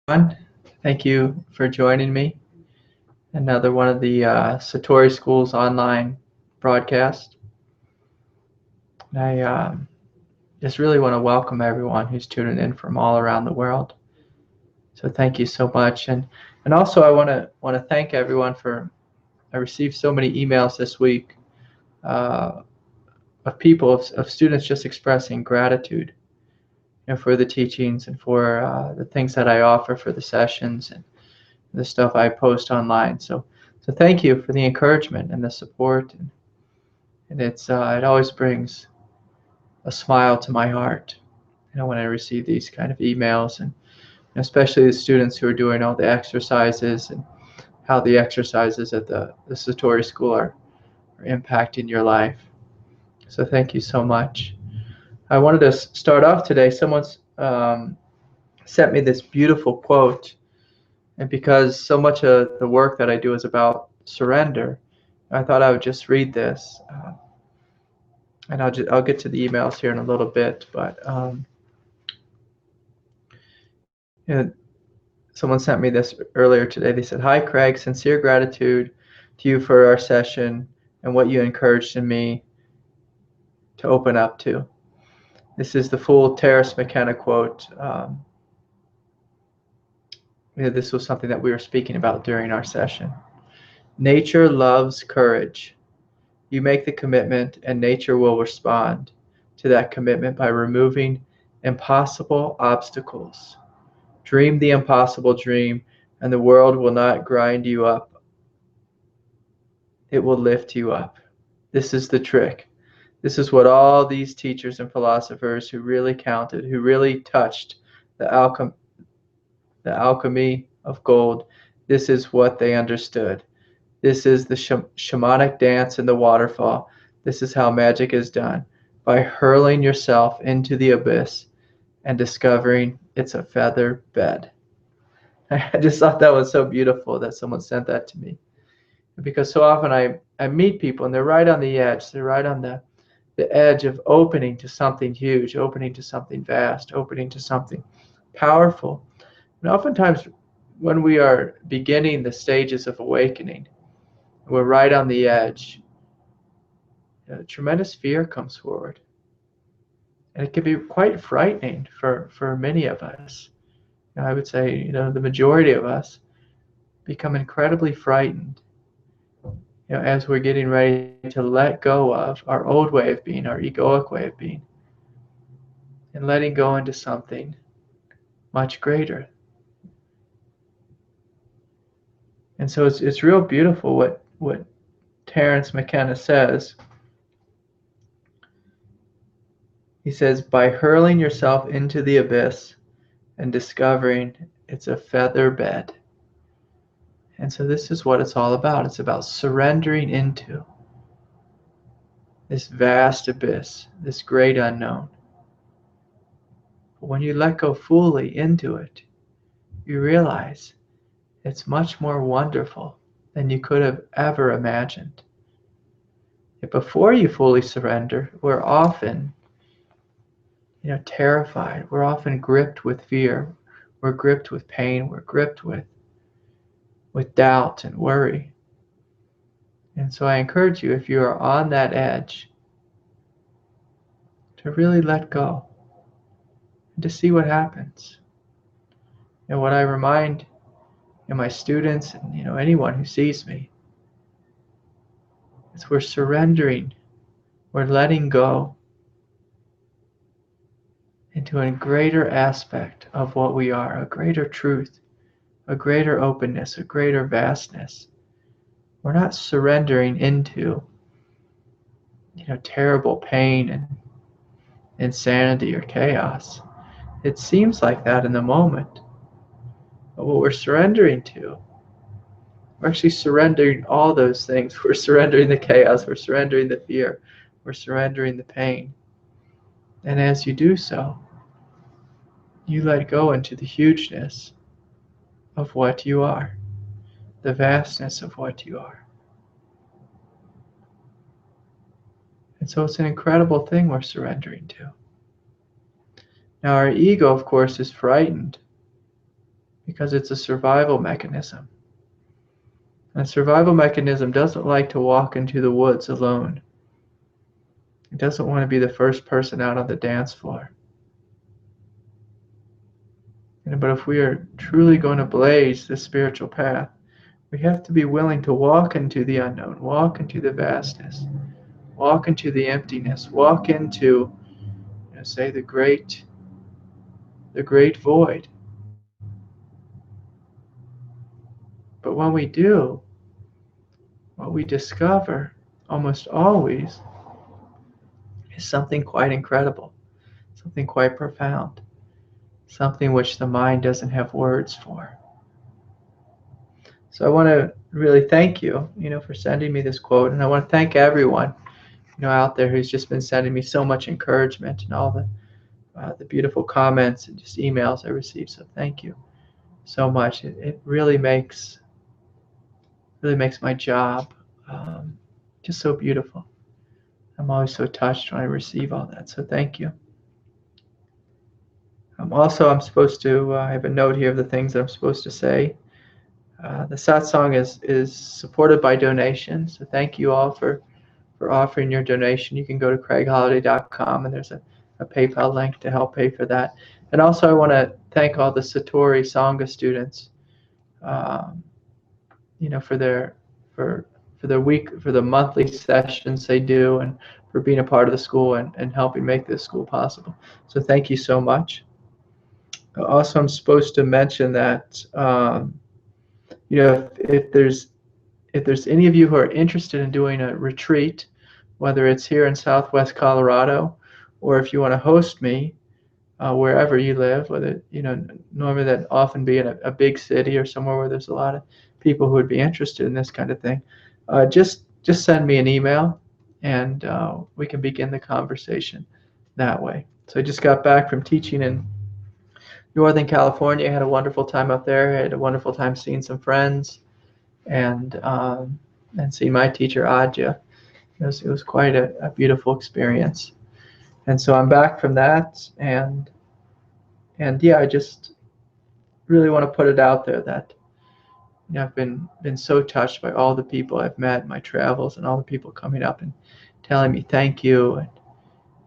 everyone. Thank you for joining me. Another one of the Satori School's online broadcast. I just really want to welcome everyone who's tuning in from all around the world. So thank you so much, and also I want to thank everyone for. I received so many emails this week uh, of people of students just expressing gratitude, for the teachings and for the things that I offer for the sessions and the stuff I post online. So thank you for the encouragement and the support, and it always brings a smile to my heart, when I receive these kind of emails, and especially the students who are doing all the exercises and how the exercises at the Satori School are impacting your life. So thank you so much. I wanted to start off today. Someone's sent me this beautiful quote. And because so much of the work that I do is about surrender, I thought I would just read this, and I'll get to the emails here in a little bit. But you know, someone sent me this earlier today. They said, "Hi, Craig. Sincere gratitude to you for our session and what you encouraged in me to open up to." This is the full Terrace McKenna quote. This was something that we were speaking about during our session. Nature loves courage. You make the commitment, and nature will respond to that commitment by removing impossible obstacles. Dream the impossible dream, and the world will not grind you up. It will lift you up. This is the trick. This is what all these teachers and philosophers who really counted, who really touched the, alchem- the alchemy of gold, this is what they understood. This is the shamanic dance in the waterfall. This is how magic is done, by hurling yourself into the abyss and discovering it's a feather bed. I just thought that was so beautiful that someone sent that to me. Because so often I meet people and they're right on the edge. They're right on the edge of opening to something huge, opening to something vast, opening to something powerful. And oftentimes when we are beginning the stages of awakening, we're right on the edge. Tremendous fear comes forward. And it can be quite frightening for many of us. I would say, the majority of us become incredibly frightened, as we're getting ready to let go of our old way of being, our egoic way of being, and letting go into something much greater. And so it's real beautiful what Terence McKenna says. He says, by hurling yourself into the abyss and discovering it's a feather bed. And so this is what it's all about. It's about surrendering into this vast abyss, this great unknown. But when you let go fully into it, you realize it's much more wonderful than you could have ever imagined. Yet before you fully surrender, we're often, terrified. We're often gripped with fear. We're gripped with pain. We're gripped with doubt and worry. And so I encourage you, if you are on that edge, to really let go and to see what happens. And what I remind my students and anyone who sees me is we're surrendering, we're letting go into a greater aspect of what we are, a greater truth, a greater openness, a greater vastness. We're not surrendering into terrible pain and insanity or chaos. It seems like that in the moment. But what we're surrendering to, we're actually surrendering all those things. We're surrendering the chaos, we're surrendering the fear, we're surrendering the pain. And as you do so, you let go into the hugeness of what you are, the vastness of what you are. And so it's an incredible thing we're surrendering to. Now, our ego, of course, is frightened because it's a survival mechanism. And a survival mechanism doesn't like to walk into the woods alone. It doesn't want to be the first person out on the dance floor. But if we are truly going to blaze the spiritual path, we have to be willing to walk into the unknown, walk into the vastness, walk into the emptiness, walk into, say, the great void. But when we do, what we discover almost always is something quite incredible, something quite profound, something which the mind doesn't have words for. So I want to really thank you, for sending me this quote, and I want to thank everyone, out there who's just been sending me so much encouragement and all the beautiful comments and just emails I received. So thank you so much. It really makes my job just so beautiful. I'm always so touched when I receive all that. So thank you. I'm supposed to. I have a note here of the things that I'm supposed to say. The satsang is supported by donations. So thank you all for offering your donation. You can go to craigholliday.com and there's a PayPal link to help pay for that. And also I want to thank all the Satori Sangha students, for the monthly sessions they do, and for being a part of the school and helping make this school possible. So thank you so much. Also, I'm supposed to mention that if there's any of you who are interested in doing a retreat, whether it's here in Southwest Colorado, or if you want to host me wherever you live, whether normally that often be in a big city or somewhere where there's a lot of people who would be interested in this kind of thing, just send me an email and we can begin the conversation that way. So I just got back from teaching in Northern California. I had a wonderful time up there. I had a wonderful time seeing some friends and seeing my teacher Adja. It was quite a beautiful experience. And so I'm back from that, and yeah, I just really want to put it out there that I've been so touched by all the people I've met in my travels, and all the people coming up and telling me thank you, and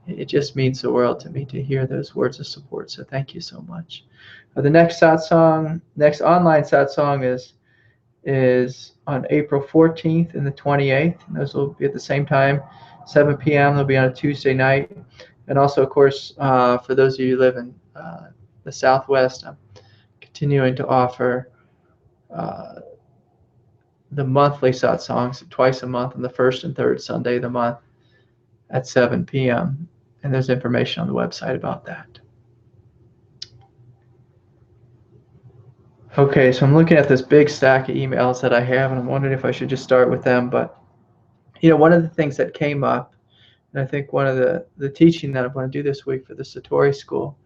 it just means the world to me to hear those words of support. So thank you so much. The next online satsang is on April 14th and the 28th. And those will be at the same time, 7 p.m. They'll be on a Tuesday night. And also, of course, for those of you who live in the Southwest, I'm continuing to offer the monthly satsangs twice a month on the first and third Sunday of the month at 7 p.m. And there's information on the website about that. Okay, so I'm looking at this big stack of emails that I have, and I'm wondering if I should just start with them. But, one of the things that came up, and I think one of the teaching that I want to do this week for the Satori School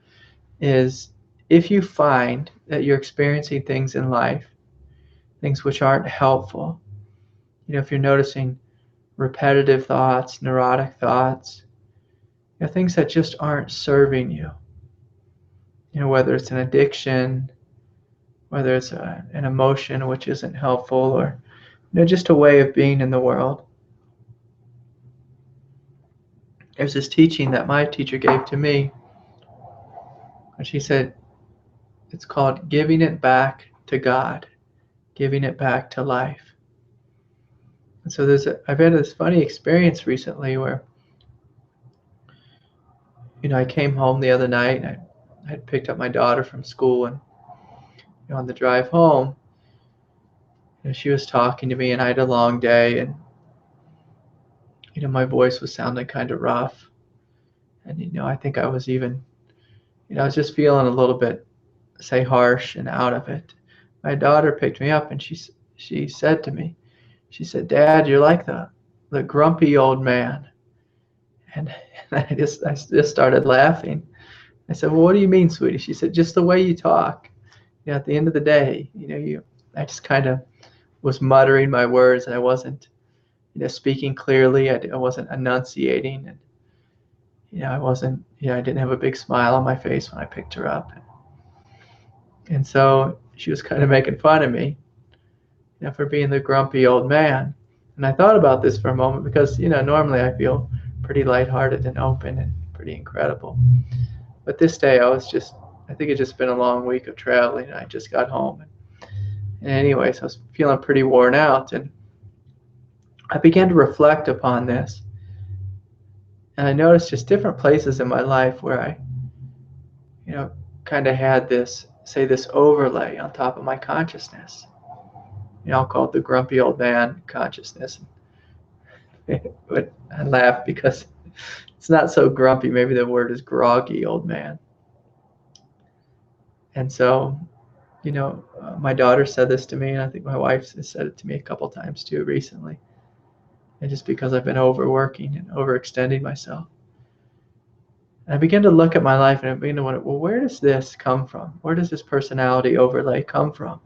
is, if you find that you're experiencing things in life, things which aren't helpful, if you're noticing repetitive thoughts, neurotic thoughts, things that just aren't serving you, whether it's an addiction, whether it's an emotion which isn't helpful, or just a way of being in the world. There's this teaching that my teacher gave to me, and she said it's called giving it back to God, giving it back to life. And so I've had this funny experience recently where I came home the other night, and I had picked up my daughter from school, and on the drive home, she was talking to me, and I had a long day, and my voice was sounding kind of rough, and I think I was even, I was just feeling a little bit, say, harsh and out of it. My daughter picked me up, and she said to me, she said, "Dad, you're like the grumpy old man." And I just started laughing. I said, "Well, what do you mean, sweetie?" She said, "Just the way you talk. At the end of the day, I just kind of was muttering my words, and I wasn't, speaking clearly. I wasn't enunciating, and I wasn't, I didn't have a big smile on my face when I picked her up." And so she was kind of making fun of me, for being the grumpy old man. And I thought about this for a moment because, normally I feel pretty lighthearted and open and pretty incredible. But this day I think it's just been a long week of traveling, and I just got home. And anyways, I was feeling pretty worn out, and I began to reflect upon this. And I noticed just different places in my life where I, kind of had this overlay on top of my consciousness. I'll call it the grumpy old man consciousness. But I laugh because it's not so grumpy. Maybe the word is groggy old man. And so, my daughter said this to me, and I think my wife has said it to me a couple times too recently. And just because I've been overworking and overextending myself. And I began to look at my life, and I began to wonder, well, where does this come from? Where does this personality overlay come from?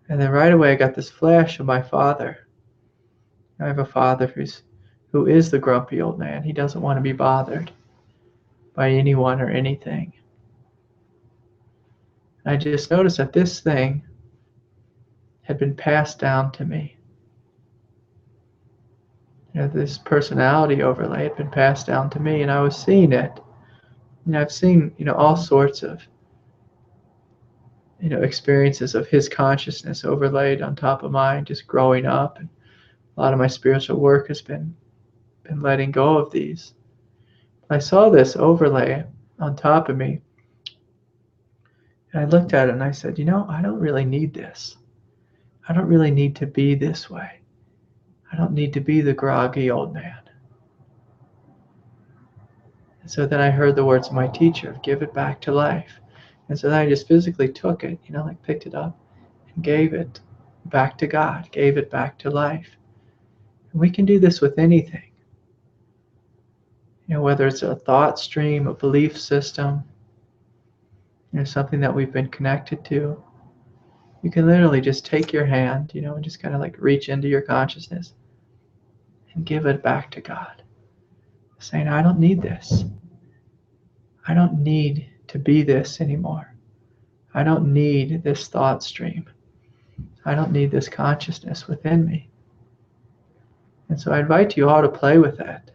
And then right away I got this flash of my father. I have a father who is the grumpy old man. He doesn't want to be bothered by anyone or anything. I just noticed that this thing had been passed down to me. This personality overlay had been passed down to me, and I was seeing it. I've seen, all sorts of, experiences of his consciousness overlaid on top of mine just growing up. And a lot of my spiritual work has been letting go of these. I saw this overlay on top of me, and I looked at it and I said, I don't really need this. I don't really need to be this way. I don't need to be the groggy old man. And so then I heard the words of my teacher, give it back to life. And so then I just physically took it, picked it up and gave it back to God, gave it back to life. And we can do this with anything. Whether it's a thought stream, a belief system, something that we've been connected to. You can literally just take your hand, and just kind of like reach into your consciousness and give it back to God. Saying, I don't need this. I don't need to be this anymore. I don't need this thought stream. I don't need this consciousness within me. And so I invite you all to play with that.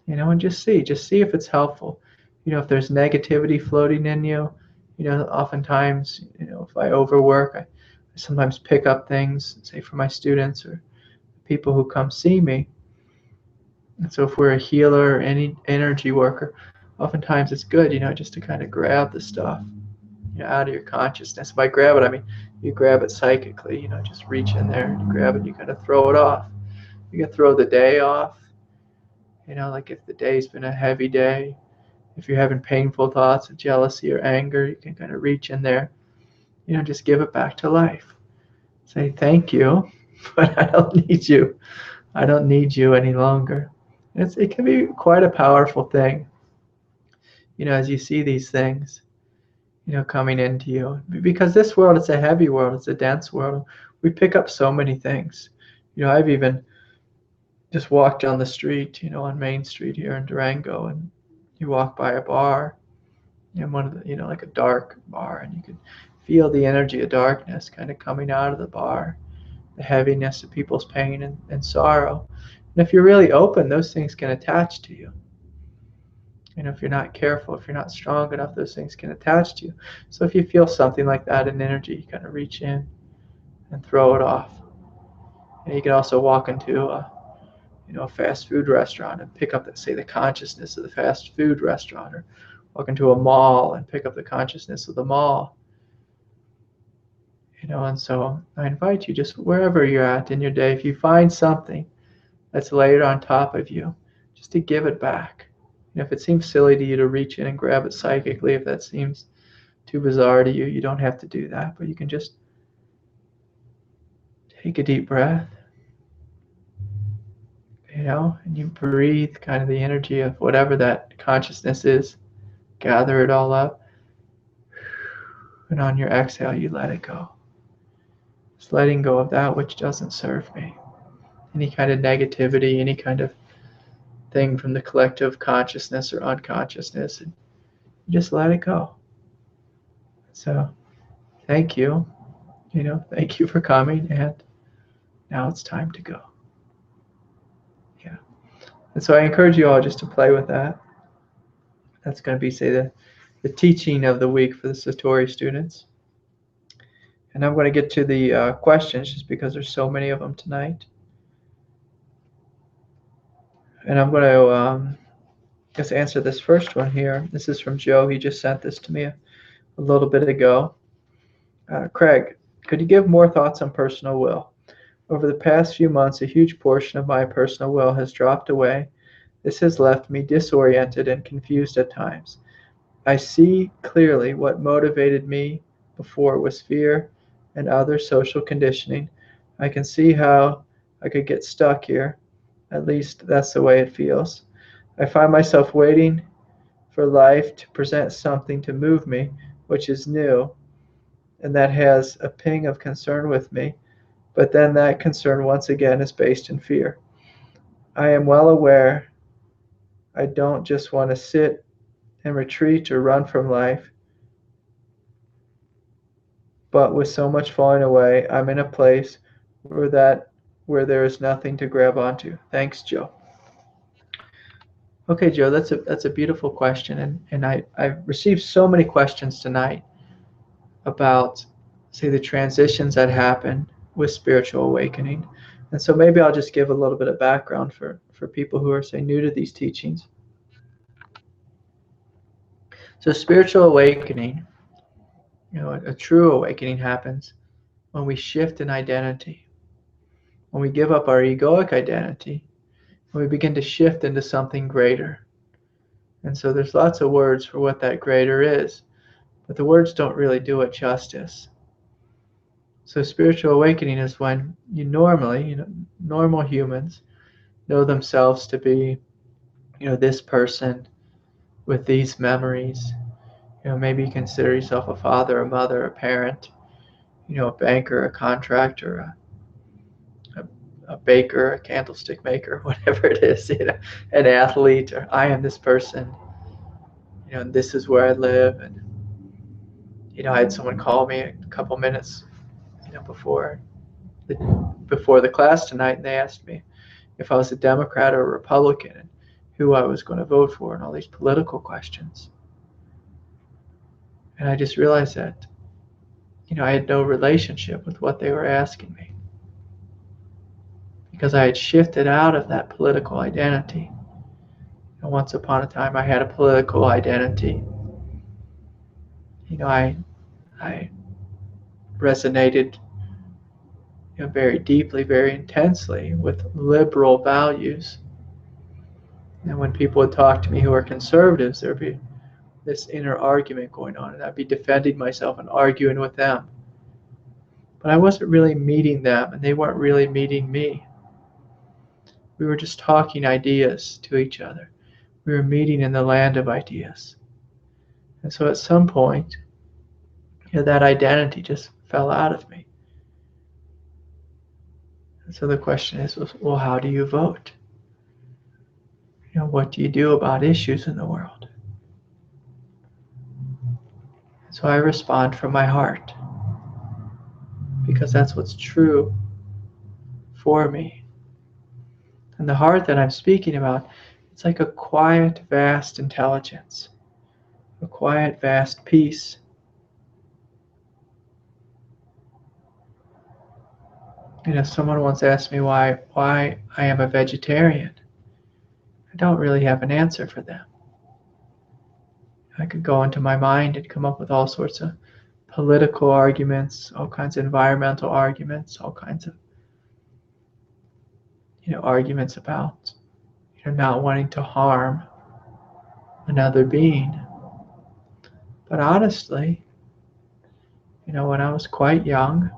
And just see if it's helpful. If there's negativity floating in you, oftentimes, if I overwork, I sometimes pick up things, say for my students or people who come see me. And so if we're a healer or any energy worker, oftentimes it's good, just to kind of grab the stuff, out of your consciousness. If I grab it, I mean, you grab it psychically, just reach in there and grab it and you kind of throw it off. You can throw the day off, like if the day's been a heavy day, if you're having painful thoughts of jealousy or anger, you can kind of reach in there, just give it back to life. Say, thank you, but I don't need you. I don't need you any longer. It can be quite a powerful thing, as you see these things, coming into you. Because this world, it's a heavy world, it's a dense world. We pick up so many things. I've even just walked down the street, on Main Street here in Durango, and you walk by a bar, one of the, like a dark bar, and you can feel the energy of darkness kind of coming out of the bar, the heaviness of people's pain and sorrow. And if you're really open, those things can attach to you. If you're not careful, if you're not strong enough, those things can attach to you. So if you feel something like that in energy, you kind of reach in and throw it off. And you can also walk into a fast food restaurant and pick up, the consciousness of the fast food restaurant, or walk into a mall and pick up the consciousness of the mall. And so I invite you, just wherever you're at in your day, if you find something that's layered on top of you, just to give it back. If it seems silly to you to reach in and grab it psychically, if that seems too bizarre to you, you don't have to do that, but you can just take a deep breath, and you breathe kind of the energy of whatever that consciousness is, gather it all up, and on your exhale, you let it go. Just letting go of that which doesn't serve me. Any kind of negativity, any kind of thing from the collective consciousness or unconsciousness, and you just let it go. So thank you. Thank you for coming, and now it's time to go. Yeah. And so I encourage you all just to play with that. That's going to be, say, the teaching of the week for the Satori students. And I'm going to get to the questions just because there's so many of them tonight. And I'm going to just answer this first one here. This is from Joe. He just sent this to me a little bit ago. Craig, could you give more thoughts on personal will? Over the past few months, a huge portion of my personal will has dropped away. This has left me disoriented and confused at times. I see clearly what motivated me before was fear and other social conditioning. I can see how I could get stuck here. At least that's the way it feels. I find myself waiting for life to present something to move me, which is new, and that has a ping of concern with me, but then that concern once again is based in fear. I am well aware I don't just want to sit and retreat or run from life, but with so much falling away, I'm in a place where there is nothing to grab onto. Thanks, Joe. Okay, Joe, that's a beautiful question, and I've received so many questions tonight about, say, the transitions that happen with spiritual awakening. And so maybe I'll just give a little bit of background for people who are, say, new to these teachings. So spiritual awakening, a true awakening happens when we shift in identity, when we give up our egoic identity, when we begin to shift into something greater. And so there's lots of words for what that greater is, but the words don't really do it justice. So spiritual awakening is when normal humans know themselves to be, this person with these memories. Maybe you consider yourself a father, a mother, a parent, a banker, a contractor, a baker, a candlestick maker, whatever it is, an athlete, or I am this person, and this is where I live. And, I had someone call me a couple minutes, before the, before the class tonight, and they asked me if I was a Democrat or a Republican and who I was going to vote for and all these political questions. And I just realized that, I had no relationship with what they were asking me because I had shifted out of that political identity. And once upon a time, I had a political identity. I resonated, very deeply, very intensely with liberal values. And when people would talk to me who are conservatives, there'd be this inner argument going on, and I'd be defending myself and arguing with them. But I wasn't really meeting them, and they weren't really meeting me. We were just talking ideas to each other. We were meeting in the land of ideas. And so at some point, that identity just fell out of me. And so the question is, well, how do you vote? What do you do about issues in the world? So I respond from my heart because that's what's true for me. And the heart that I'm speaking about, it's like a quiet, vast intelligence, a quiet, vast peace. Someone once asked me why I am a vegetarian. I don't really have an answer for them. I could go into my mind and come up with all sorts of political arguments, all kinds of environmental arguments, all kinds of arguments about not wanting to harm another being. But honestly, when I was quite young,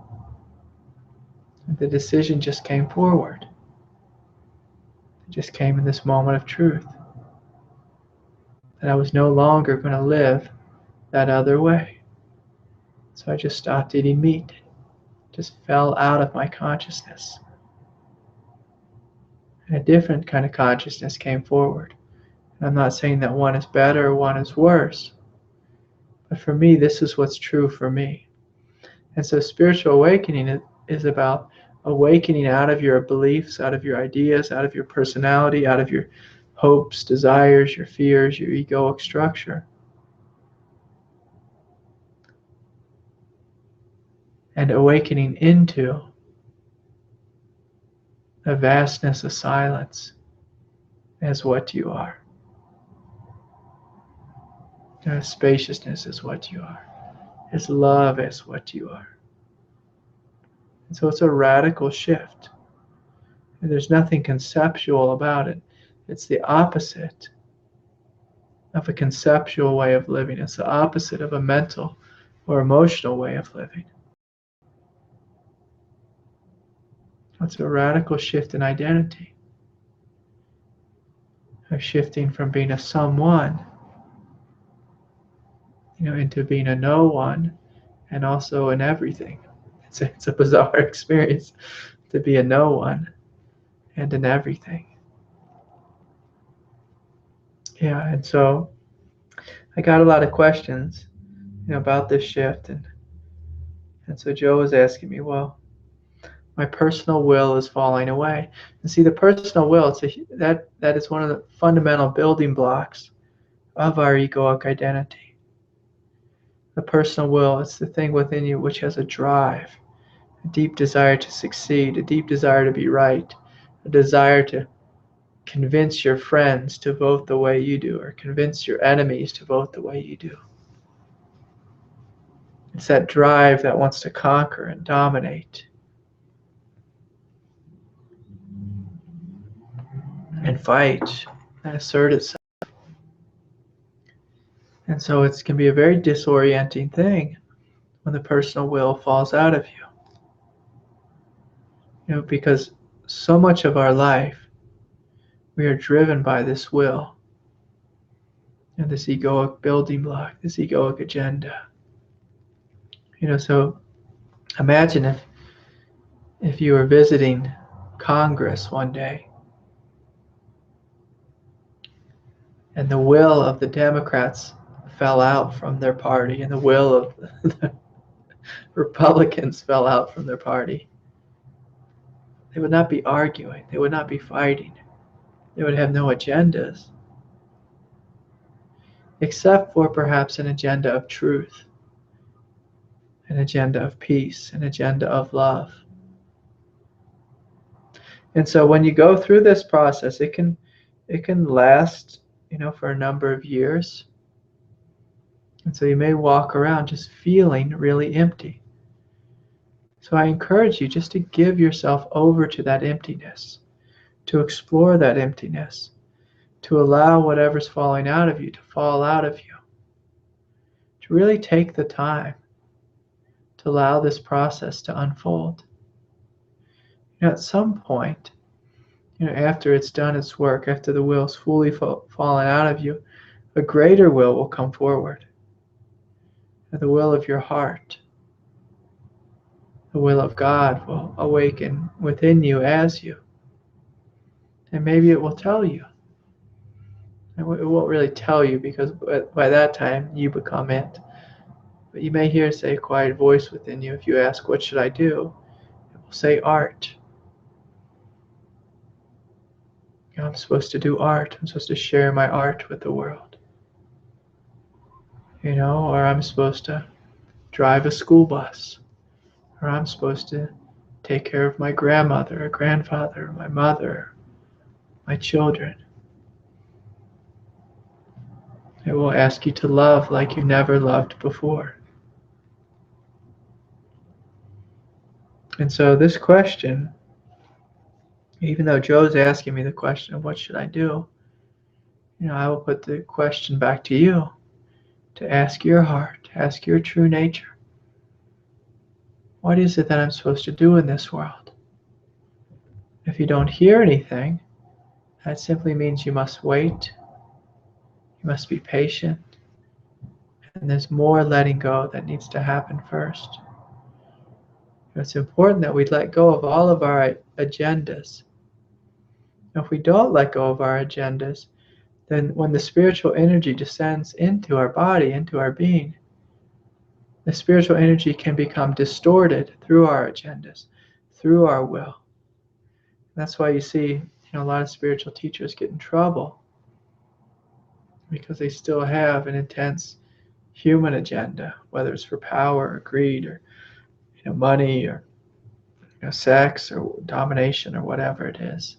the decision just came forward. It just came in this moment of truth that I was no longer going to live that other way. So I just stopped eating meat. It just fell out of my consciousness. And a different kind of consciousness came forward. And I'm not saying that one is better or one is worse. But for me, this is what's true for me. And so spiritual awakening is about awakening out of your beliefs, out of your ideas, out of your personality, out of your hopes, desires, your fears, your egoic structure, and awakening into the vastness of silence as what you are. As spaciousness is what you are. As love as what you are. And so it's a radical shift. And there's nothing conceptual about it. It's the opposite of a conceptual way of living. It's the opposite of a mental or emotional way of living. It's a radical shift in identity. A shifting from being a someone, into being a no one, and also an everything. It's a bizarre experience to be a no one and an everything. Yeah, and so I got a lot of questions, about this shift, and so Joe was asking me, well, my personal will is falling away. And see, the personal will, that is one of the fundamental building blocks of our egoic identity. The personal will, it's the thing within you which has a drive, a deep desire to succeed, a deep desire to be right, a desire to convince your friends to vote the way you do, or convince your enemies to vote the way you do. It's that drive that wants to conquer and dominate and fight and assert itself. And so it can be a very disorienting thing when the personal will falls out of you. Because so much of our life, we are driven by this will and this egoic building block, this egoic agenda. So imagine if you were visiting Congress one day and the will of the Democrats fell out from their party and the will of the Republicans fell out from their party. They would not be arguing. They would not be fighting. They would have no agendas, except for perhaps an agenda of truth, an agenda of peace, an agenda of love. And so when you go through this process, it can last, for a number of years. And so you may walk around just feeling really empty. So I encourage you just to give yourself over to that emptiness, to explore that emptiness, to allow whatever's falling out of you to fall out of you, to really take the time to allow this process to unfold. At some point, after it's done its work, after the will's fully fallen out of you, a greater will come forward. The will of your heart, the will of God will awaken within you as you. And maybe it will tell you. It won't really tell you because by that time you become it. But you may hear, say, a quiet voice within you. If you ask, what should I do? It will say art. I'm supposed to do art. I'm supposed to share my art with the world. Or I'm supposed to drive a school bus. Or I'm supposed to take care of my grandmother or grandfather, or my mother, my children. It will ask you to love like you never loved before. And so this question, even though Joe's asking me the question of what should I do, I will put the question back to you to ask your heart, to ask your true nature. What is it that I'm supposed to do in this world? If you don't hear anything, that simply means you must wait. You must be patient. And there's more letting go that needs to happen first. It's important that we let go of all of our agendas. If we don't let go of our agendas, then when the spiritual energy descends into our body, into our being, The spiritual energy can become distorted through our agendas, through our will. That's why you see, a lot of spiritual teachers get in trouble because they still have an intense human agenda, whether it's for power or greed or money or sex or domination or whatever it is.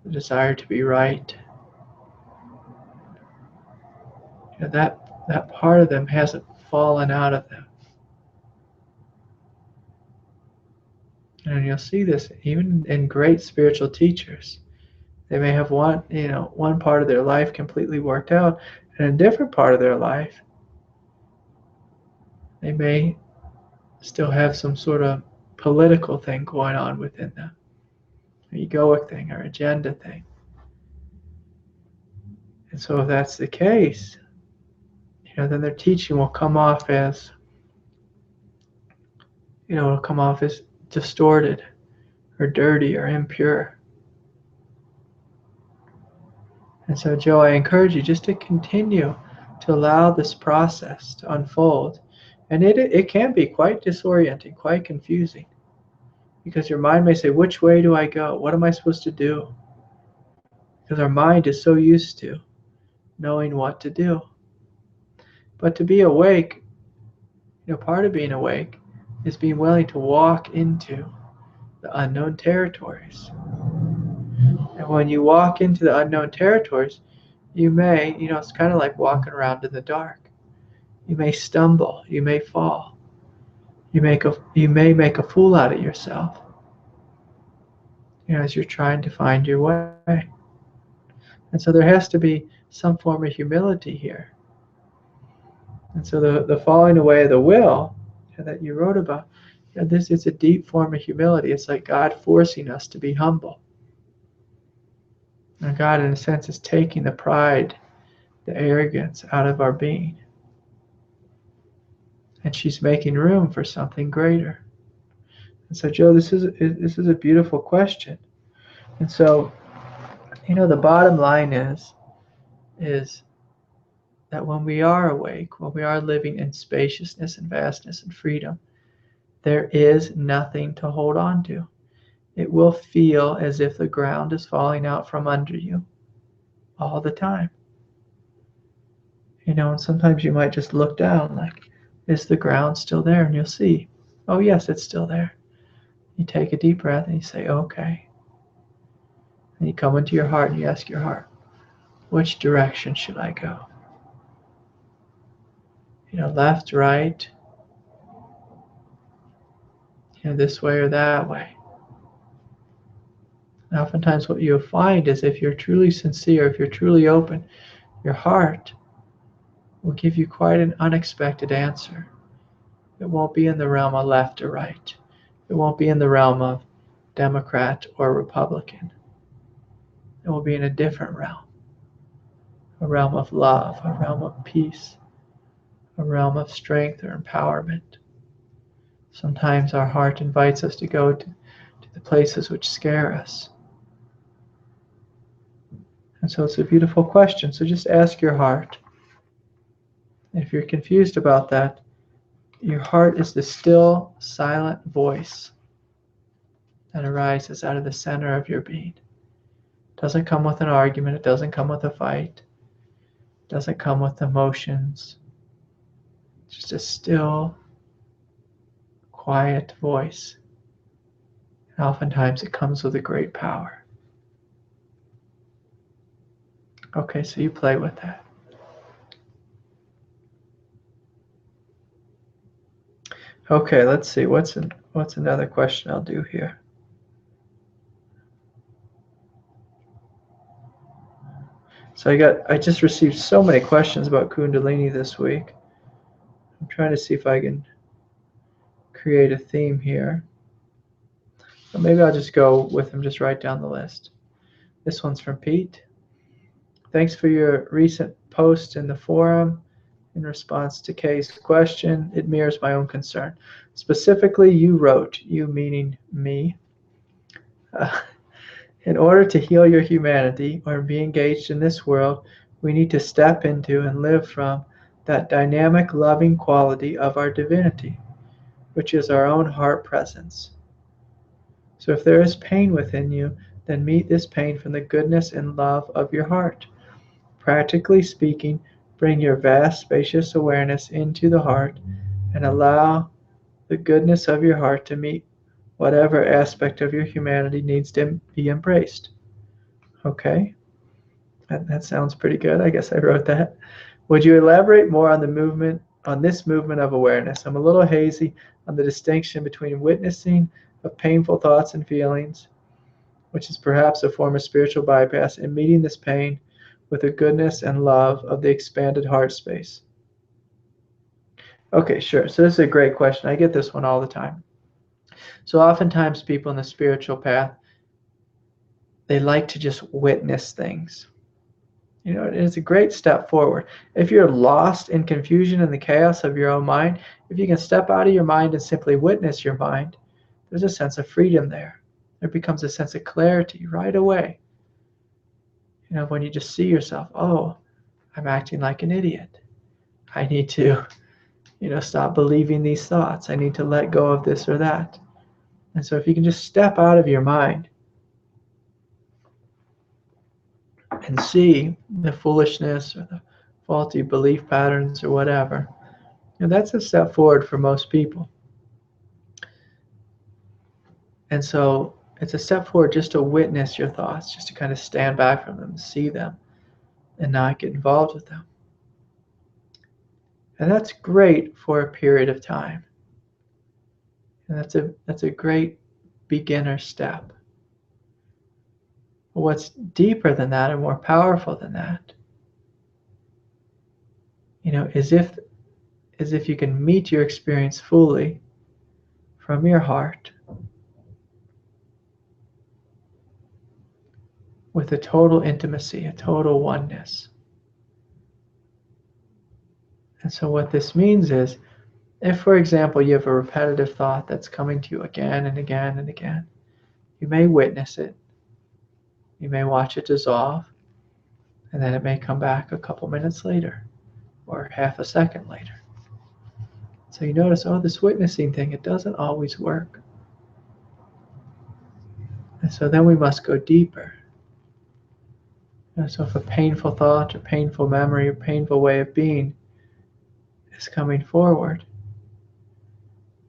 The desire to be right. That part of them hasn't fallen out of them. And you'll see this even in great spiritual teachers. They may have one part of their life completely worked out, and a different part of their life, they may still have some sort of political thing going on within them, an egoic thing or agenda thing. And so if that's the case, then their teaching will come off as, it'll come off as distorted or dirty or impure. And so, Joe, I encourage you just to continue to allow this process to unfold. And it can be quite disorienting, quite confusing, because your mind may say, which way do I go? What am I supposed to do? Because our mind is so used to knowing what to do. But to be awake, part of being awake is being willing to walk into the unknown territories. And when you walk into the unknown territories, you may, it's kind of like walking around in the dark. You may stumble, you may fall. You may make a fool out of yourself, as you're trying to find your way. And so there has to be some form of humility here. And so the falling away of the will that you wrote about, this is a deep form of humility. It's like God forcing us to be humble. And God, in a sense, is taking the pride, the arrogance out of our being. And she's making room for something greater. And so, Joe, this is a beautiful question. And so, the bottom line is that when we are awake, when we are living in spaciousness and vastness and freedom, there is nothing to hold on to. It will feel as if the ground is falling out from under you all the time. And sometimes you might just look down like, is the ground still there? And you'll see, oh yes, it's still there. You take a deep breath and you say, okay. And you come into your heart and you ask your heart, which direction should I go? Left, right, this way or that way. And oftentimes what you'll find is if you're truly sincere, if you're truly open, your heart will give you quite an unexpected answer. It won't be in the realm of left or right. It won't be in the realm of Democrat or Republican. It will be in a different realm. A realm of love, a realm of peace, a realm of strength or empowerment. Sometimes our heart invites us to go to the places which scare us. And so it's a beautiful question. So just ask your heart. If you're confused about that, your heart is the still, silent voice that arises out of the center of your being. It doesn't come with an argument. It doesn't come with a fight. It doesn't come with emotions. It's just a still, quiet voice. And oftentimes it comes with a great power. Okay, so you play with that. Okay, let's see. What's another question I'll do here? So I just received so many questions about Kundalini this week. I'm trying to see if I can create a theme here. Or maybe I'll just go with them, just write down the list. This one's from Pete. Thanks for your recent post in the forum. In response to Kay's question, it mirrors my own concern. Specifically, you wrote, you meaning me, in order to heal your humanity or be engaged in this world, we need to step into and live from that dynamic, loving quality of our divinity, which is our own heart presence. So if there is pain within you, then meet this pain from the goodness and love of your heart. Practically speaking, bring your vast, spacious awareness into the heart and allow the goodness of your heart to meet whatever aspect of your humanity needs to be embraced. Okay? That sounds pretty good. I guess I wrote that. Would you elaborate more on this movement of awareness? I'm a little hazy on the distinction between witnessing of painful thoughts and feelings, which is perhaps a form of spiritual bypass, and meeting this pain with the goodness and love of the expanded heart space. Okay, sure. So this is a great question. I get this one all the time. So oftentimes people in the spiritual path, they like to just witness things. It's a great step forward. If you're lost in confusion and the chaos of your own mind, if you can step out of your mind and simply witness your mind, there's a sense of freedom there. There becomes a sense of clarity right away. When you just see yourself, oh, I'm acting like an idiot. I need to, stop believing these thoughts. I need to let go of this or that. And so if you can just step out of your mind and see the foolishness or the faulty belief patterns or whatever, that's a step forward for most people. And so it's a step forward just to witness your thoughts, just to kind of stand back from them, see them, and not get involved with them. And that's great for a period of time. And that's a great beginner step. But what's deeper than that and more powerful than that, is if you can meet your experience fully from your heart with a total intimacy, a total oneness. And so what this means is, if, for example, you have a repetitive thought that's coming to you again and again and again, you may witness it. You may watch it dissolve, and then it may come back a couple minutes later or half a second later. So you notice, oh, this witnessing thing, it doesn't always work. And so then we must go deeper. So if a painful thought or painful memory or painful way of being is coming forward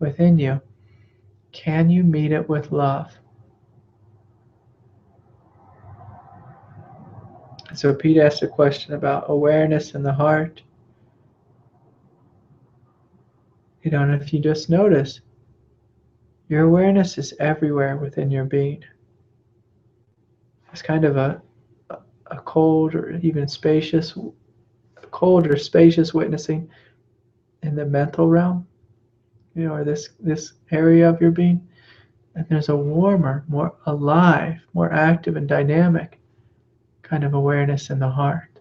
within you, can you meet it with love? And so Pete asked a question about awareness in the heart. And if you just notice, your awareness is everywhere within your being. It's kind of a cold or even spacious, cold or spacious witnessing in the mental realm, or this area of your being. And there's a warmer, more alive, more active and dynamic kind of awareness in the heart.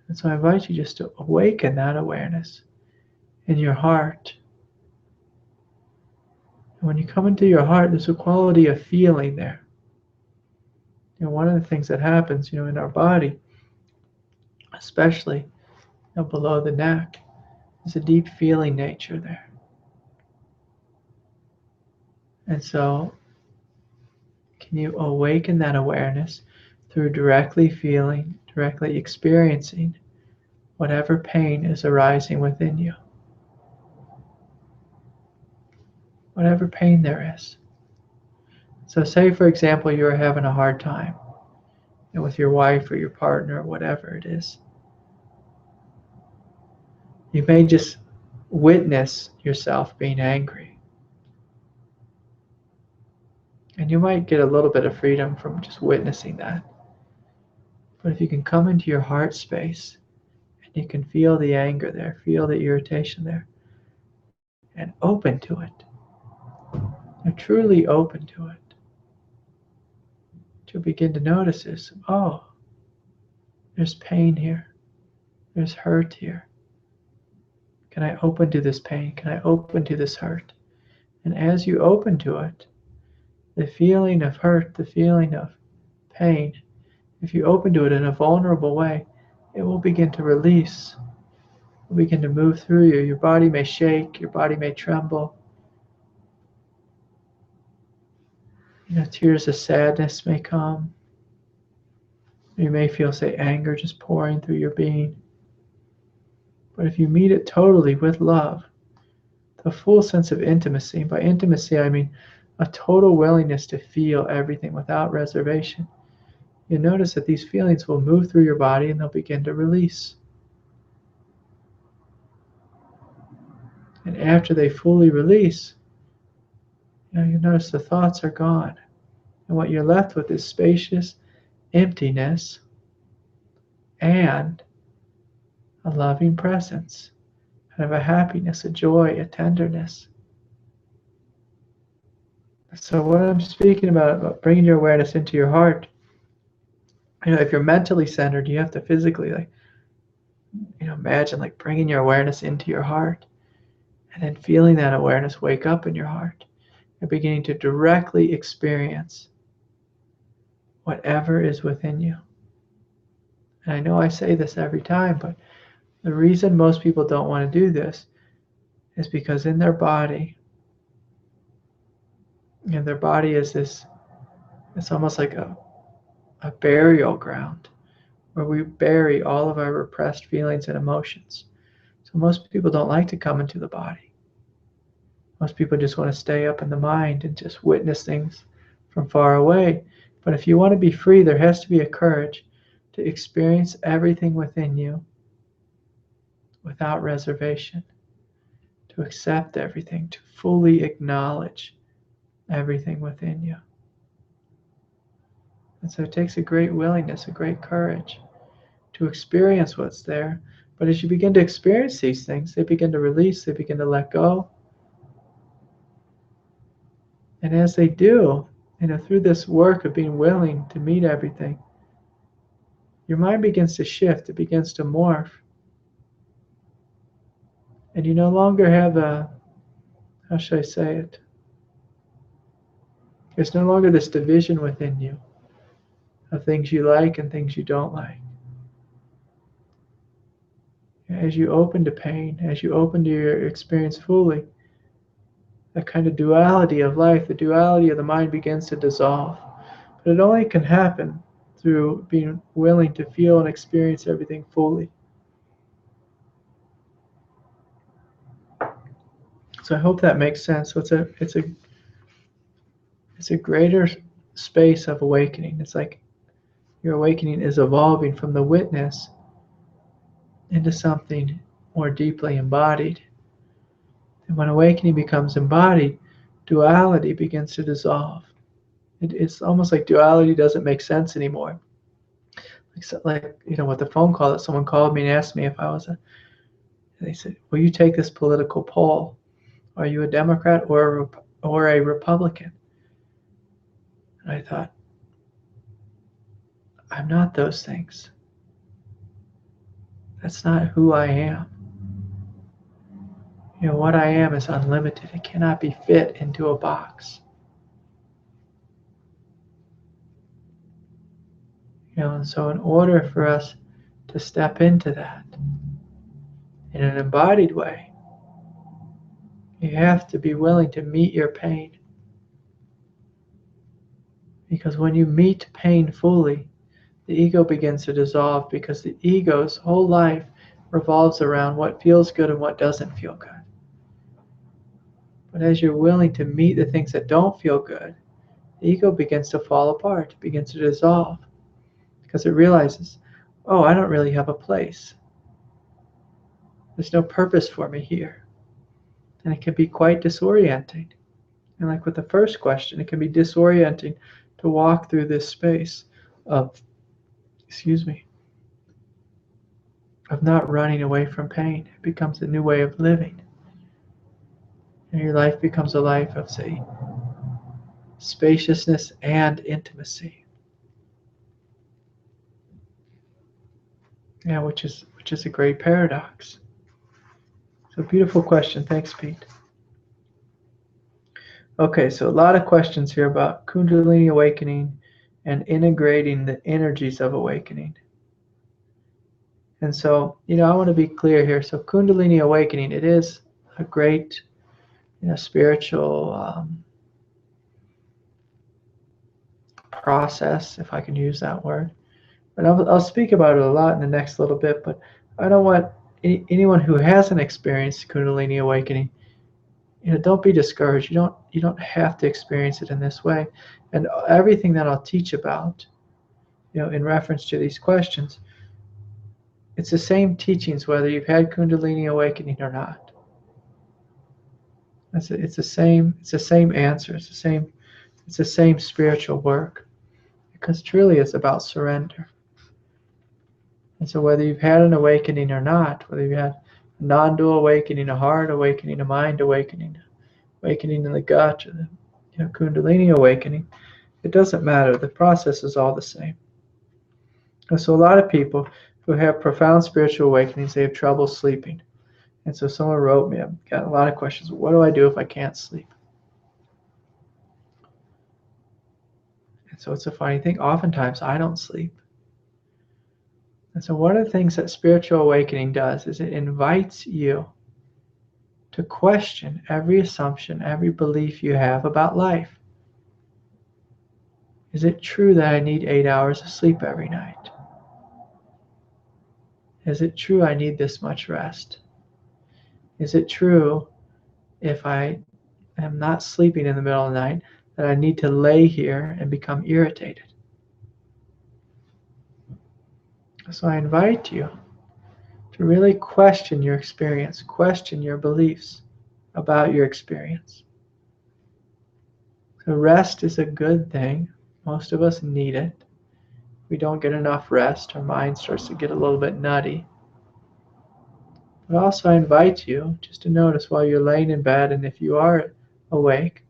And so I invite you just to awaken that awareness in your heart. And when you come into your heart, there's a quality of feeling there. One of the things that happens, in our body, especially below the neck, is a deep feeling nature there. And so, can you awaken that awareness through directly feeling, directly experiencing whatever pain is arising within you? Whatever pain there is. So say, for example, you're having a hard time with your wife or your partner or whatever it is. You may just witness yourself being angry. And you might get a little bit of freedom from just witnessing that. But if you can come into your heart space and you can feel the anger there, feel the irritation there, and open to it, you're truly open to it, you'll begin to notice is, oh, there's pain here, there's hurt here. Can I open to this pain? Can I open to this hurt? And as you open to it, the feeling of hurt, the feeling of pain, if you open to it in a vulnerable way, it will begin to release. It will begin to move through you. Your body may shake, your body may tremble. Tears of sadness may come. You may feel, say, anger just pouring through your being. But if you meet it totally with love, the full sense of intimacy, by intimacy I mean a total willingness to feel everything without reservation, you'll notice that these feelings will move through your body and they'll begin to release. And after they fully release, you'll notice the thoughts are gone. And what you're left with is spacious emptiness and a loving presence, kind of a happiness, a joy, a tenderness. So what I'm speaking about bringing your awareness into your heart, if you're mentally centered, you have to physically, imagine bringing your awareness into your heart and then feeling that awareness wake up in your heart and beginning to directly experience whatever is within you. And I know I say this every time, but the reason most people don't want to do this is because in their body, their body is this, it's almost like a burial ground where we bury all of our repressed feelings and emotions. So most people don't like to come into the body. Most people just want to stay up in the mind and just witness things from far away. But if you want to be free, there has to be a courage to experience everything within you without reservation, to accept everything, to fully acknowledge everything within you. And so it takes a great willingness, a great courage to experience what's there. But as you begin to experience these things, they begin to release, they begin to let go. And as they do, through this work of being willing to meet everything, your mind begins to shift, it begins to morph. And you no longer have how should I say it? There's no longer this division within you of things you like and things you don't like. As you open to pain, as you open to your experience fully, that kind of duality of life, the duality of the mind begins to dissolve. But it only can happen through being willing to feel and experience everything fully. So I hope that makes sense. So it's a greater space of awakening. It's like your awakening is evolving from the witness into something more deeply embodied. And when awakening becomes embodied, duality begins to dissolve. It's almost like duality doesn't make sense anymore. With the phone call that someone called me and asked me if I was they said, will you take this political poll? Are you a Democrat or a Republican? And I thought, I'm not those things. That's not who I am. What I am is unlimited. It cannot be fit into a box. And so in order for us to step into that in an embodied way, you have to be willing to meet your pain. Because when you meet pain fully, the ego begins to dissolve, because the ego's whole life revolves around what feels good and what doesn't feel good. But as you're willing to meet the things that don't feel good, the ego begins to fall apart, begins to dissolve, because it realizes, oh, I don't really have a place. There's no purpose for me here. And it can be quite disorienting. And like with the first question, it can be disorienting to walk through this space of not running away from pain. It becomes a new way of living. And your life becomes a life of, say, spaciousness and intimacy. Yeah, which is a great paradox. So beautiful question. Thanks, Pete. Okay, so a lot of questions here about Kundalini awakening and integrating the energies of awakening. And so, I want to be clear here. So Kundalini awakening, it is a great, spiritual process, if I can use that word. But I'll speak about it a lot in the next little bit. But I don't want anyone who hasn't experienced Kundalini awakening, don't be discouraged. You don't have to experience it in this way. And everything that I'll teach about, in reference to these questions, it's the same teachings whether you've had Kundalini awakening or not. It's the same answer. It's the same spiritual work, because truly it's about surrender. And so whether you've had an awakening or not, whether you've had a non-dual awakening, a heart awakening, a mind awakening, awakening in the gut, or the Kundalini awakening, it doesn't matter. The process is all the same. And so a lot of people who have profound spiritual awakenings, they have trouble sleeping. And so someone wrote me, I've got a lot of questions. What do I do if I can't sleep? And so it's a funny thing. Oftentimes I don't sleep. And so one of the things that spiritual awakening does is it invites you to question every assumption, every belief you have about life. Is it true that I need 8 hours of sleep every night? Is it true I need this much rest? Is it true if I am not sleeping in the middle of the night that I need to lay here and become irritated? So I invite you to really question your experience, question your beliefs about your experience. So rest is a good thing. Most of us need it. If we don't get enough rest, our mind starts to get a little bit nutty. But also I invite you just to notice while you're laying in bed, and if you are awake,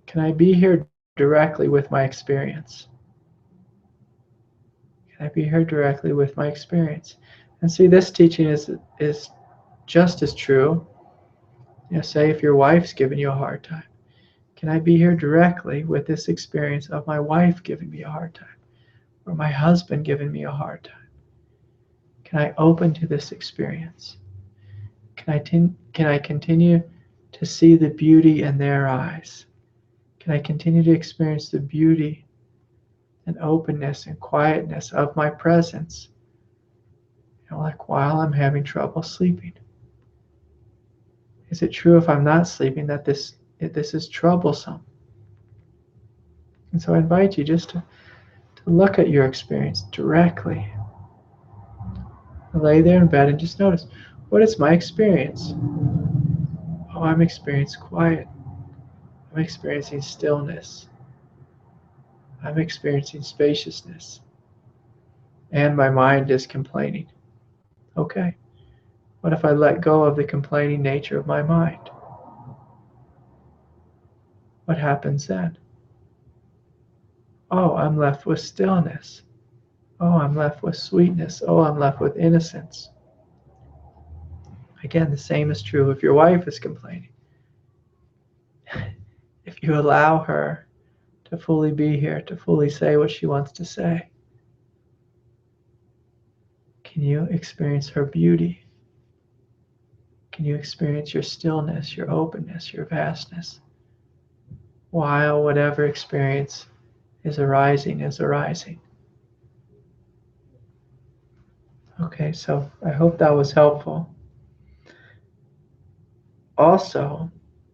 can I be here directly with my experience? Can I be here directly with my experience? And see, this teaching is just as true. Say if your wife's giving you a hard time, can I be here directly with this experience of my wife giving me a hard time, or my husband giving me a hard time? Can I open to this experience? Can I continue to see the beauty in their eyes? Can I continue to experience the beauty and openness and quietness of my presence, like while I'm having trouble sleeping? Is it true if I'm not sleeping that this is troublesome? And so I invite you just to look at your experience directly. Lay there in bed and just notice, what is my experience? Oh, I'm experiencing quiet. I'm experiencing stillness. I'm experiencing spaciousness. And my mind is complaining. Okay. What if I let go of the complaining nature of my mind? What happens then? Oh, I'm left with stillness. Oh, I'm left with sweetness. Oh, I'm left with innocence. Again, the same is true if your wife is complaining. If you allow her to fully be here, to fully say what she wants to say, can you experience her beauty? Can you experience your stillness, your openness, your vastness, while whatever experience is arising is arising? Okay, so I hope that was helpful. Also,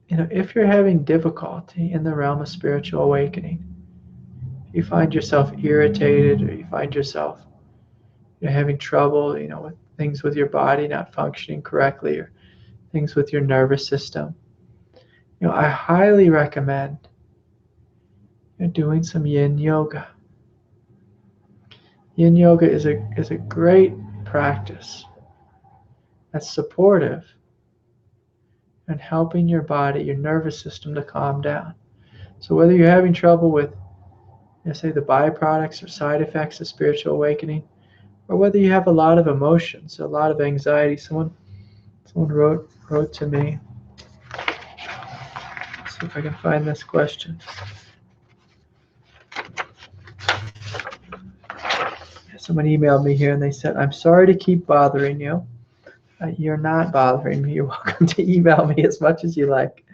if you're having difficulty in the realm of spiritual awakening, if you find yourself irritated, or you find yourself having trouble, with things with your body not functioning correctly, or things with your nervous system, I highly recommend doing some yin yoga. Yin yoga is a great practice that's supportive and helping your body, your nervous system to calm down. So whether you're having trouble with, say, the byproducts or side effects of spiritual awakening, or whether you have a lot of emotions, a lot of anxiety, someone wrote to me. Let's see if I can find this question. Someone emailed me here and they said, I'm sorry to keep bothering you. You're not bothering me. You're welcome to email me as much as you like.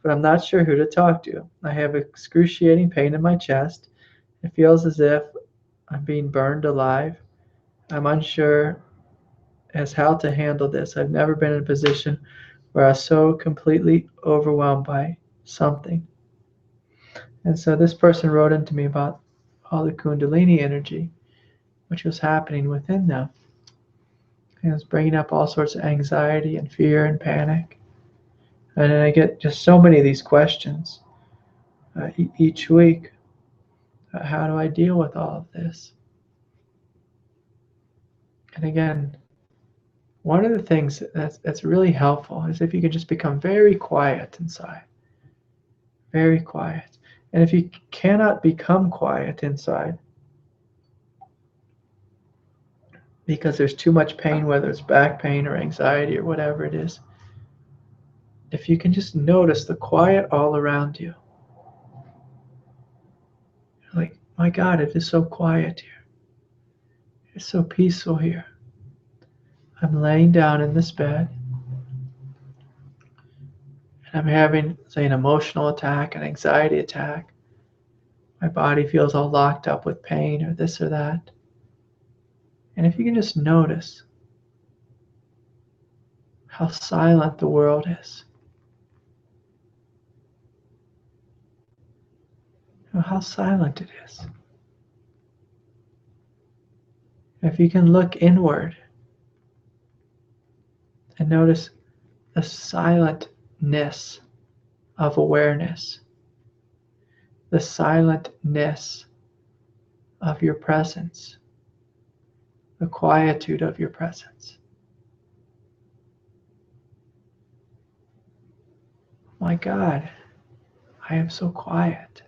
But I'm not sure who to talk to. I have excruciating pain in my chest. It feels as if I'm being burned alive. I'm unsure as how to handle this. I've never been in a position where I was so completely overwhelmed by something. And so this person wrote into me about all the Kundalini energy, which was happening within them. And it was bringing up all sorts of anxiety and fear and panic. And I get just so many of these questions each week. How do I deal with all of this? And again, one of the things that's really helpful is if you can just become very quiet inside. Very quiet. And if you cannot become quiet inside because there's too much pain, whether it's back pain or anxiety or whatever it is, if you can just notice the quiet all around you, like, my God, it is so quiet here. It's so peaceful here. I'm laying down in this bed and I'm having, say, an emotional attack, an anxiety attack. My body feels all locked up with pain or this or that. And if you can just notice how silent the world is, how silent it is. If you can look inward and notice the silentness of awareness, the silentness of your presence, the quietude of your presence. My God, I am so quiet.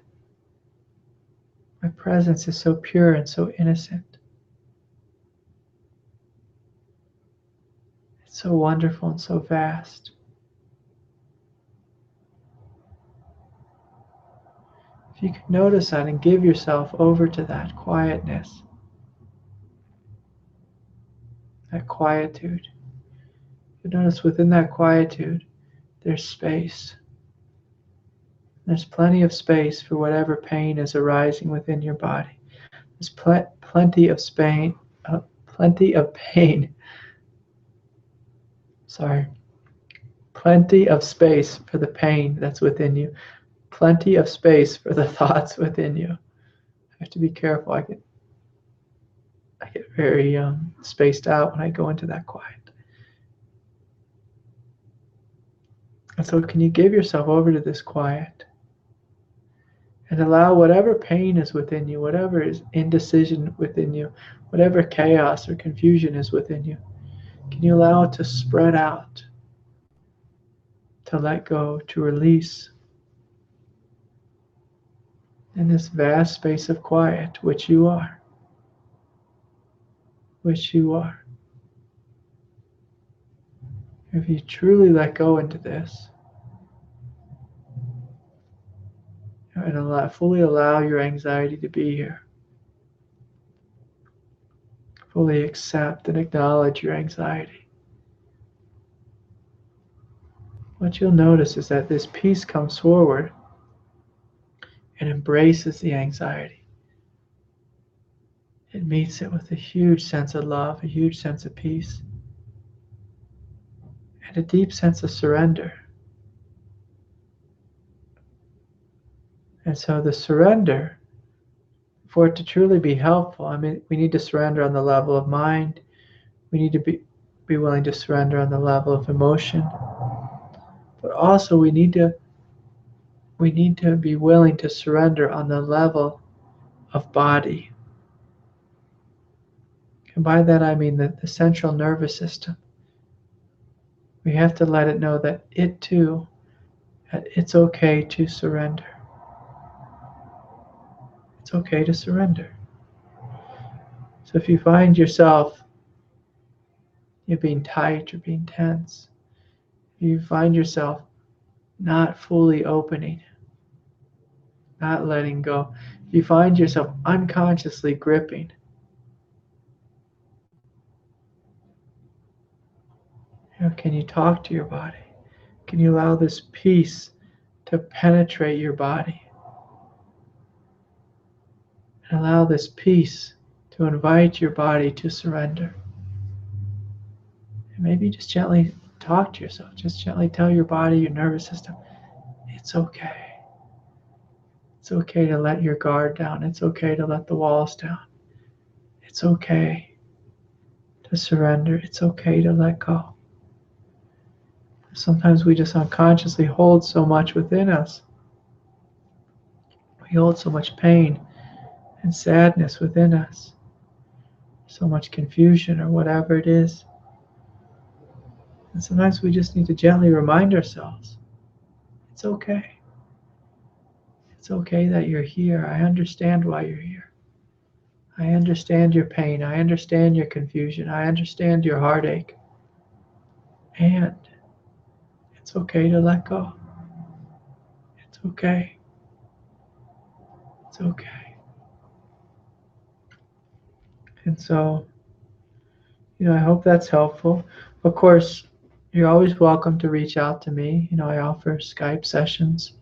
My presence is so pure and so innocent. It's so wonderful and so vast. If you can notice that and give yourself over to that quietness, that quietude, you notice within that quietude, there's space. There's plenty of space for whatever pain is arising within your body. There's plenty of pain. Sorry. Plenty of space for the pain that's within you. Plenty of space for the thoughts within you. I have to be careful. I get very spaced out when I go into that quiet. And so can you give yourself over to this quiet and allow whatever pain is within you, whatever is indecision within you, whatever chaos or confusion is within you, can you allow it to spread out, to let go, to release in this vast space of quiet, which you are, which you are. If you truly let go into this and fully allow your anxiety to be here, fully accept and acknowledge your anxiety, what you'll notice is that this peace comes forward and embraces the anxiety. It meets it with a huge sense of love, a huge sense of peace, and a deep sense of surrender. And so the surrender, for it to truly be helpful, I mean, we need to surrender on the level of mind. We need to be willing to surrender on the level of emotion. But also we need to be willing to surrender on the level of body. And by that I mean the central nervous system. We have to let it know that it too, it's okay to surrender. It's okay to surrender. So if you find yourself you're being tight or being tense, you find yourself not fully opening, not letting go, you find yourself unconsciously gripping, Can you talk to your body? Can you allow this peace to penetrate your body? And allow this peace to invite your body to surrender. And maybe just gently talk to yourself. Just gently tell your body, your nervous system, it's okay. It's okay to let your guard down. It's okay to let the walls down. It's okay to surrender. It's okay to let go. Sometimes we just unconsciously hold so much within us. We hold so much pain and sadness within us, so much confusion or whatever it is. And sometimes we just need to gently remind ourselves, it's okay. It's okay that you're here. I understand why you're here. I understand your pain. I understand your confusion. I understand your heartache. And it's okay to let go. It's okay. It's okay. And so, I hope that's helpful. Of course, you're always welcome to reach out to me. I offer Skype sessions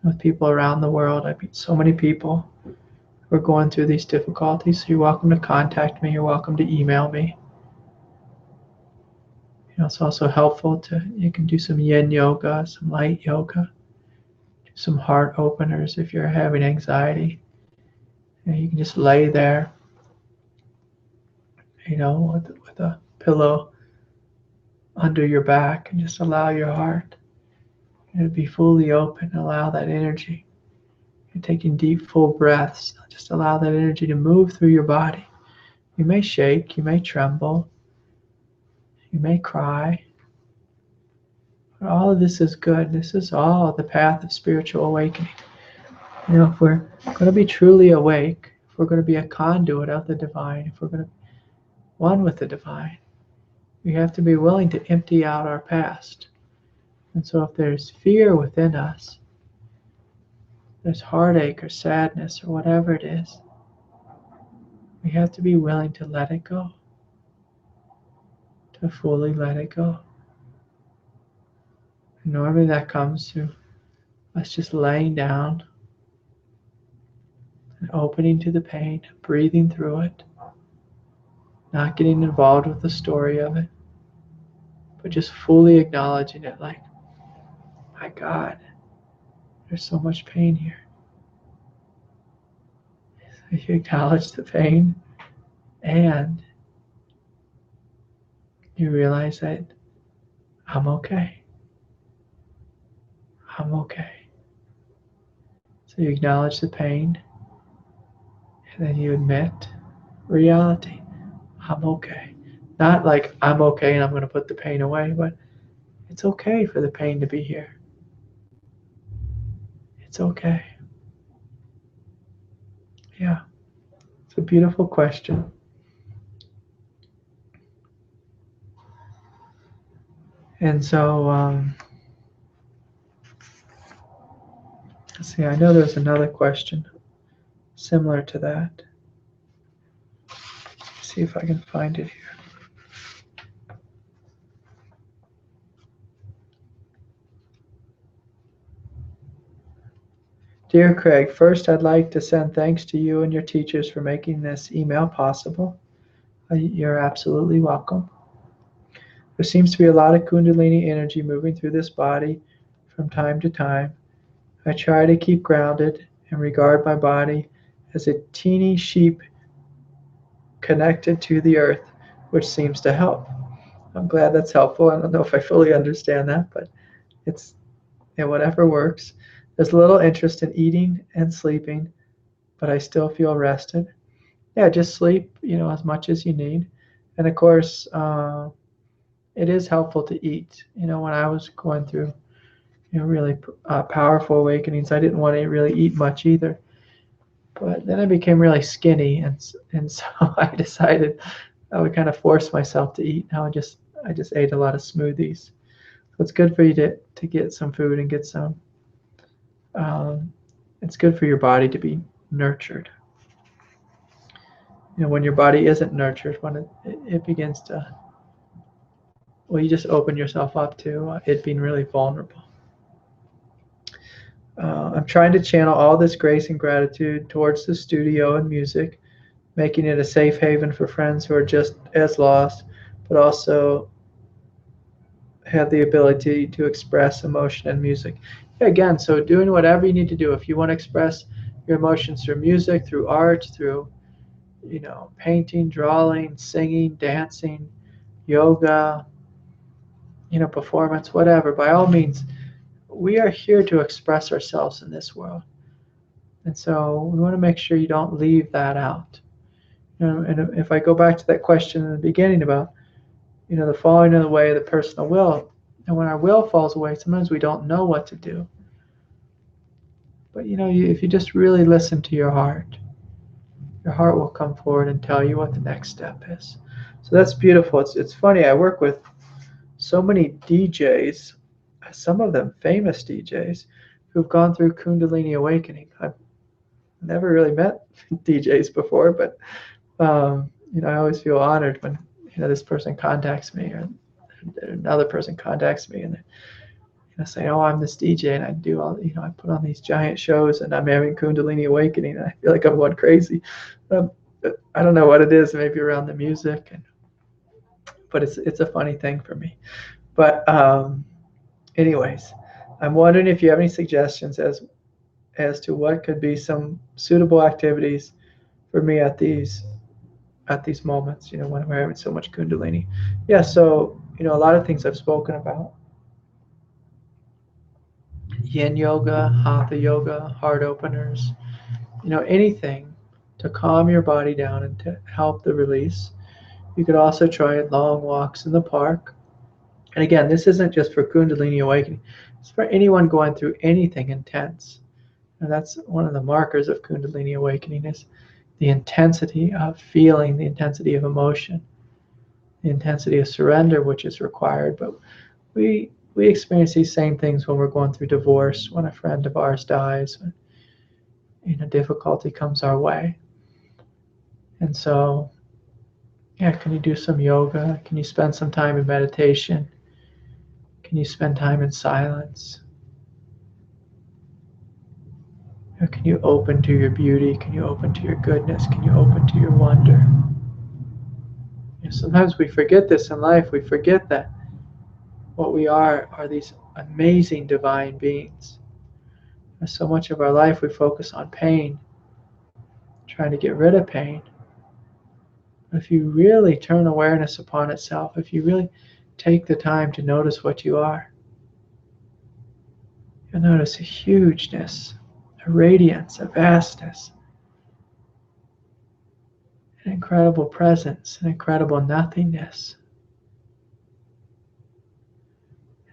with people around the world. I meet so many people who are going through these difficulties. So you're welcome to contact me. You're welcome to email me. It's also helpful you can do some yin yoga, some light yoga, do some heart openers if you're having anxiety. You can just lay there, with a pillow under your back and just allow your heart to be fully open. Allow that energy. You're taking deep, full breaths. Just allow that energy to move through your body. You may shake, you may tremble, you may cry. But all of this is good. This is all the path of spiritual awakening. If we're going to be truly awake, if we're going to be a conduit of the divine, if we're going to be one with the divine, we have to be willing to empty out our past. And so if there's fear within us, there's heartache or sadness or whatever it is, we have to be willing to let it go, to fully let it go. And normally that comes through us just laying down and opening to the pain, breathing through it, not getting involved with the story of it, but just fully acknowledging it like, my God, there's so much pain here. So you acknowledge the pain and you realize that I'm okay. I'm okay. So you acknowledge the pain and then you admit reality. I'm okay. Not like I'm okay and I'm going to put the pain away, but it's okay for the pain to be here. It's okay. Yeah. It's a beautiful question. And so, let's see, I know there's another question similar to that. Let's see if I can find it here. Dear Craig, first I'd like to send thanks to you and your teachers for making this email possible. You're absolutely welcome. There seems to be a lot of Kundalini energy moving through this body from time to time. I try to keep grounded and regard my body as a teeny sheep connected to the earth, which seems to help. I'm glad that's helpful. I don't know if I fully understand that, but it's whatever works. There's a little interest in eating and sleeping, but I still feel rested. Yeah, just sleep, as much as you need. And of course, it is helpful to eat. When I was going through, really powerful awakenings, I didn't want to really eat much either. But then I became really skinny, and so I decided I would kind of force myself to eat. Now I just ate a lot of smoothies. So it's good for you to get some food and get some. It's good for your body to be nurtured. When your body isn't nurtured, when it begins to well, you just open yourself up to it being really vulnerable. I'm trying to channel all this grace and gratitude towards the studio and music, making it a safe haven for friends who are just as lost, but also have the ability to express emotion and music. Yeah, again, so doing whatever you need to do. If you want to express your emotions through music, through art, through painting, drawing, singing, dancing, yoga, performance, whatever, by all means, we are here to express ourselves in this world. And so we want to make sure you don't leave that out. And if I go back to that question in the beginning about, the falling away of the personal will, and when our will falls away, sometimes we don't know what to do. But if you just really listen to your heart will come forward and tell you what the next step is. So that's beautiful. It's funny. I work with so many DJs, some of them famous DJs, who've gone through Kundalini awakening. I've never really met DJs before, but I always feel honored when this person contacts me or another person contacts me and they say, "Oh, I'm this DJ and I do all I put on these giant shows and I'm having Kundalini awakening and I feel like I'm going crazy." Um, I don't know what it is, maybe around the music, but it's a funny thing for me. But anyways, I'm wondering if you have any suggestions as to what could be some suitable activities for me at these moments, when we're having so much Kundalini. Yeah, so, a lot of things I've spoken about. Yin yoga, Hatha yoga, heart openers, anything to calm your body down and to help the release. You could also try long walks in the park. And again, this isn't just for Kundalini awakening. It's for anyone going through anything intense. And that's one of the markers of Kundalini awakening is the intensity of feeling, the intensity of emotion, the intensity of surrender, which is required. But we experience these same things when we're going through divorce, when a friend of ours dies, when difficulty comes our way. And so, yeah, can you do some yoga? Can you spend some time in meditation? Can you spend time in silence? Or can you open to your beauty? Can you open to your goodness? Can you open to your wonder? Sometimes we forget this in life. We forget that what we are these amazing divine beings. And so much of our life we focus on pain, trying to get rid of pain. But if you really turn awareness upon itself, if you really take the time to notice what you are, you'll notice a hugeness, a radiance, a vastness, an incredible presence, an incredible nothingness.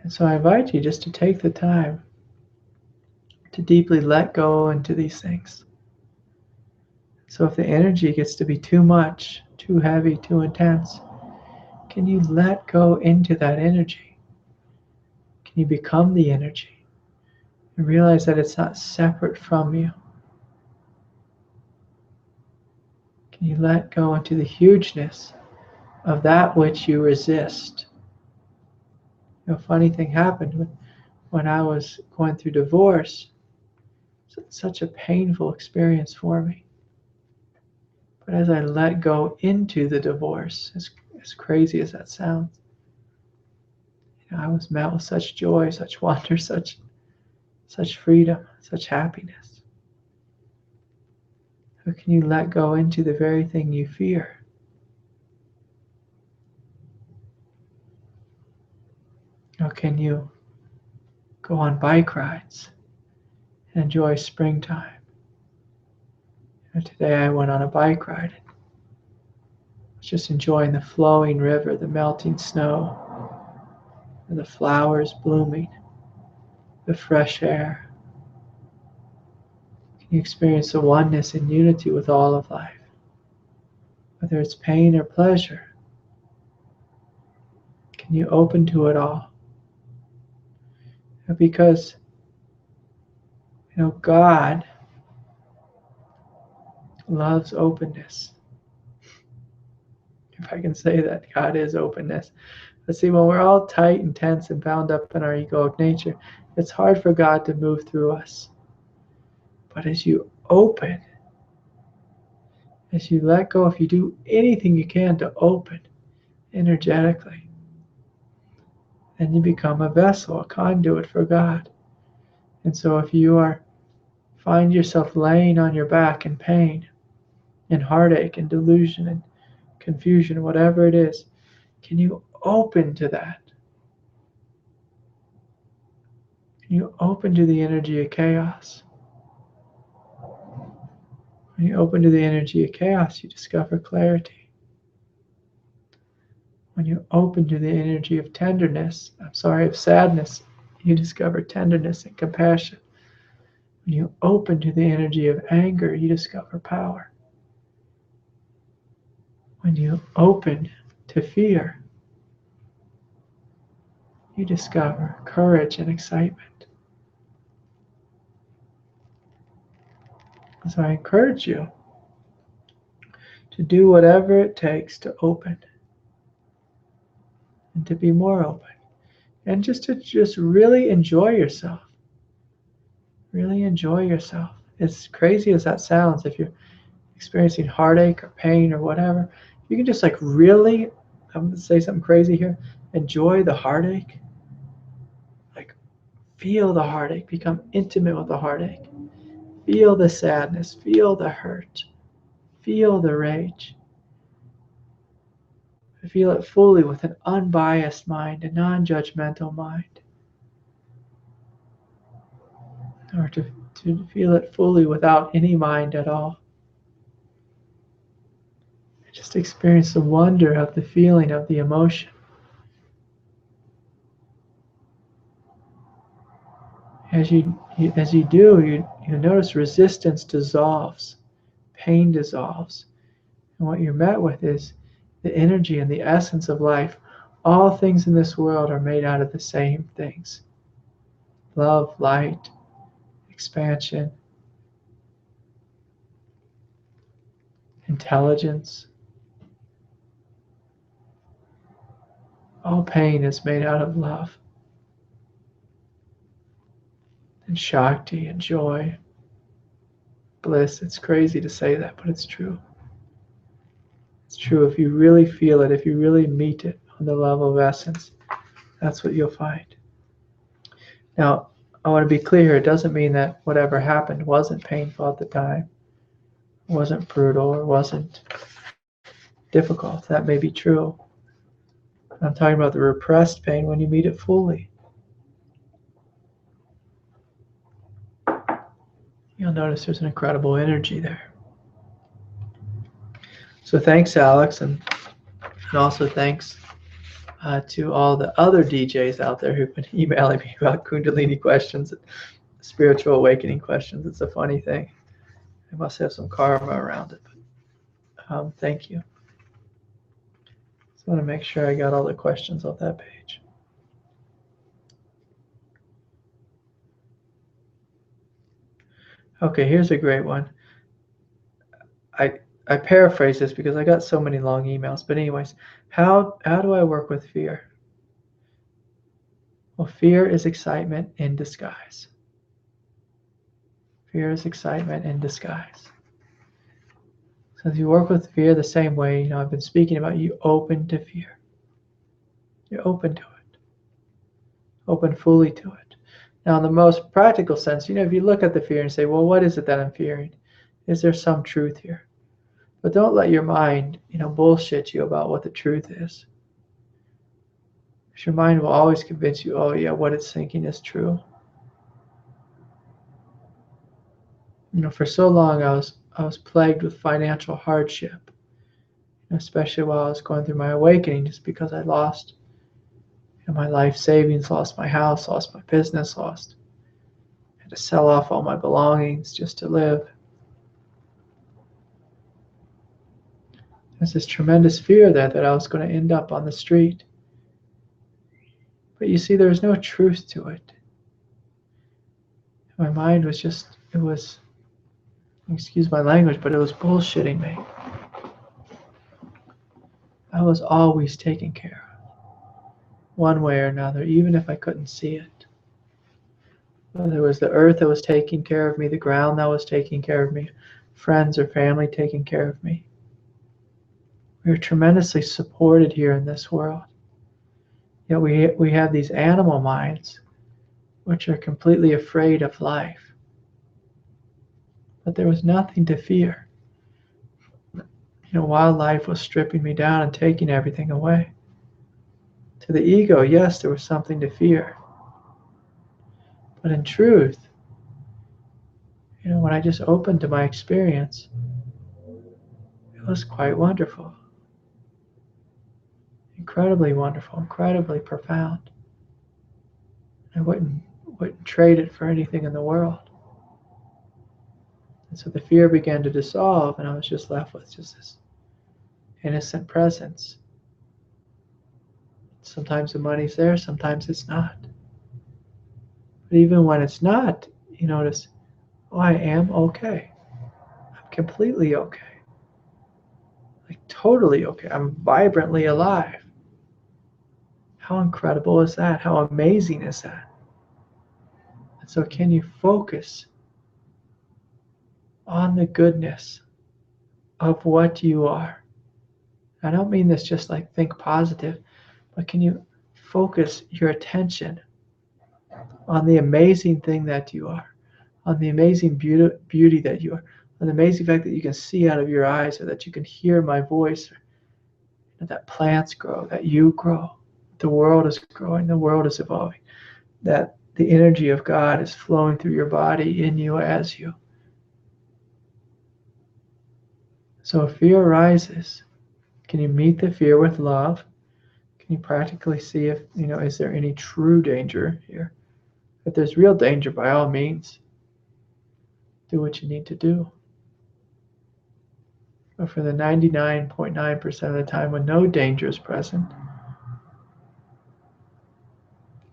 And so I invite you just to take the time to deeply let go into these things. So if the energy gets to be too much, too heavy, too intense, can you let go into that energy? Can you become the energy and realize that it's not separate from you? Can you let go into the hugeness of that which you resist? A funny thing happened when I was going through divorce. It's such a painful experience for me. But as I let go into the divorce, as crazy as that sounds, I was met with such joy, such wonder, such freedom, such happiness. How can you let go into the very thing you fear? How can you go on bike rides and enjoy springtime? Today I went on a bike ride. I was just enjoying the flowing river, the melting snow, and the flowers blooming, the fresh air. Can you experience the oneness and unity with all of life? Whether it's pain or pleasure, can you open to it all? Because, God loves openness. If I can say that, God is openness. But see, when we're all tight and tense and bound up in our egoic nature, it's hard for God to move through us. But as you open, as you let go, if you do anything you can to open energetically, then you become a vessel, a conduit for God. And so if you find yourself laying on your back in pain and heartache and delusion and confusion, whatever it is, can you open to that? Can you open to the energy of chaos? When you open to the energy of chaos, you discover clarity. When you open to the energy of of sadness, you discover tenderness and compassion. When you open to the energy of anger, you discover power. When you open to fear, you discover courage and excitement. So I encourage you to do whatever it takes to open and to be more open and just to really enjoy yourself. Really enjoy yourself. As crazy as that sounds, if you're experiencing heartache or pain or whatever, you can just like really, I'm going to say something crazy here, enjoy the heartache. Like feel the heartache, become intimate with the heartache. Feel the sadness, feel the hurt, feel the rage. Feel it fully with an unbiased mind, a non-judgmental mind. Or to feel it fully without any mind at all. Just experience the wonder of the feeling of the emotion. As you do, you notice resistance dissolves, pain dissolves, and what you're met with is the energy and the essence of life. All things in this world are made out of the same things: love, light, expansion, intelligence. All pain is made out of love and Shakti and joy, bliss. It's crazy to say that, but it's true. It's true if you really feel it, if you really meet it on the level of essence, that's what you'll find. Now, I want to be clear, it doesn't mean that whatever happened wasn't painful at the time, wasn't brutal, or wasn't difficult. That may be true. I'm talking about the repressed pain when you meet it fully. You'll notice there's an incredible energy there. So thanks, Alex, and also thanks to all the other DJs out there who've been emailing me about Kundalini questions, spiritual awakening questions. It's a funny thing. I must have some karma around it. But, thank you. Just want to make sure I got all the questions off that page. Okay, here's a great one. I paraphrase this because I got so many long emails. But anyways, how do I work with fear? Well, fear is excitement in disguise. Fear is excitement in disguise. So if you work with fear the same way, I've been speaking about, you open to fear. You're open to it. Open fully to it. Now, in the most practical sense, if you look at the fear and say, well, what is it that I'm fearing? Is there some truth here? But don't let your mind, bullshit you about what the truth is. Because your mind will always convince you, oh yeah, what it's thinking is true. For so long I was plagued with financial hardship, especially while I was going through my awakening, just because I lost my life savings, lost my house, lost my business, had to sell off all my belongings just to live. There's this tremendous fear there that I was going to end up on the street. But you see, there was no truth to it. My mind was excuse my language, but it was bullshitting me. I was always taken care of. one way or another, even if I couldn't see it. Whether it was the earth that was taking care of me, the ground that was taking care of me, friends or family taking care of me. We are tremendously supported here in this world. Yet we have these animal minds which are completely afraid of life. But there was nothing to fear. Wildlife was stripping me down and taking everything away. To the ego, yes, there was something to fear. But in truth, when I just opened to my experience, it was quite wonderful. Incredibly wonderful, incredibly profound. I wouldn't trade it for anything in the world. And so the fear began to dissolve, and I was just left with just this innocent presence. Sometimes the money's there, sometimes it's not. But even when it's not, you notice, oh, I am okay. I'm completely okay. Like totally okay. I'm vibrantly alive. How incredible is that? How amazing is that? And so can you focus on the goodness of what you are? I don't mean this just like think positive, but can you focus your attention on the amazing thing that you are, on the amazing beauty that you are, on the amazing fact that you can see out of your eyes, or that you can hear my voice, or that plants grow, that you grow, the world is growing, the world is evolving, that the energy of God is flowing through your body, in you, as you. So if fear arises, can you meet the fear with love? Can you practically see if, is there any true danger here? If there's real danger, by all means, do what you need to do. But for the 99.9% of the time when no danger is present,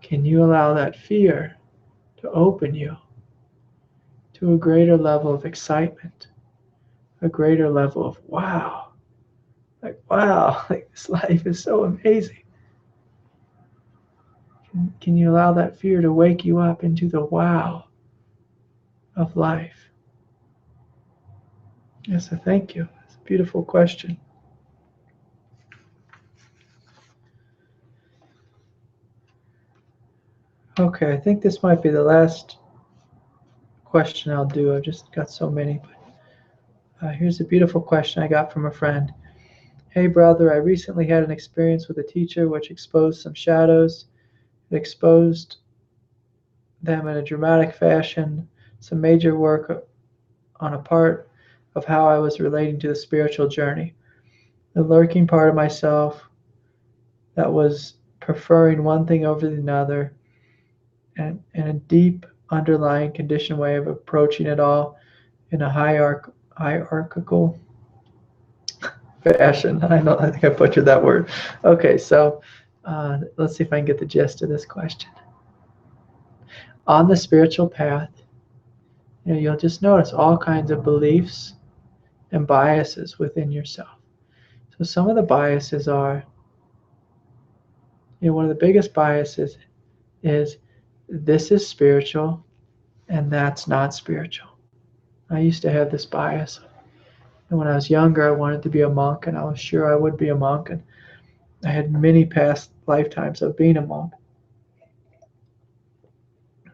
can you allow that fear to open you to a greater level of excitement, a greater level of wow, like this life is so amazing. Can you allow that fear to wake you up into the wow of life? Yes, so thank you. It's a beautiful question. Okay, I think this might be the last question I'll do. I've just got so many. But here's a beautiful question I got from a friend. Hey brother, I recently had an experience with a teacher which exposed some shadows. It exposed them in a dramatic fashion, some major work on a part of how I was relating to the spiritual journey. The lurking part of myself that was preferring one thing over another, and a deep underlying conditioned way of approaching it all in a hierarchical fashion. I think I butchered that word. Okay, so let's see if I can get the gist of this question. On the spiritual path, you'll just notice all kinds of beliefs and biases within yourself. So some of the biases are, one of the biggest biases is this is spiritual and that's not spiritual. I used to have this bias. And when I was younger, I wanted to be a monk, and I was sure I would be a monk. And I had many past lifetimes of being a monk.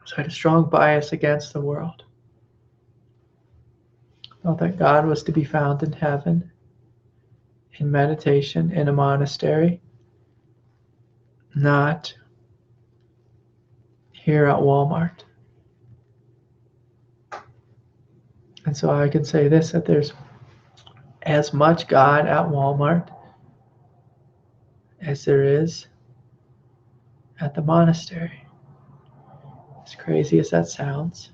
So I had a strong bias against the world. I felt that God was to be found in heaven, in meditation, in a monastery, not here at Walmart. And so I can say this, that there's as much God at Walmart as there is at the monastery. As crazy as that sounds,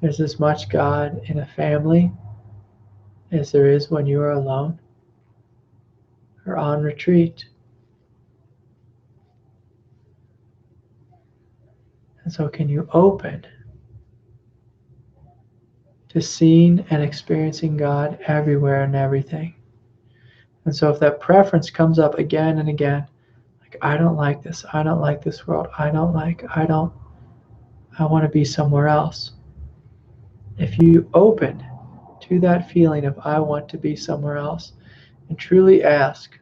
there's as much God in a family as there is when you are alone or on retreat. And so can you open to seeing and experiencing God everywhere and everything? And so if that preference comes up again and again, I don't like this. I don't like this world. I want to be somewhere else. If you open to that feeling of I want to be somewhere else and truly ask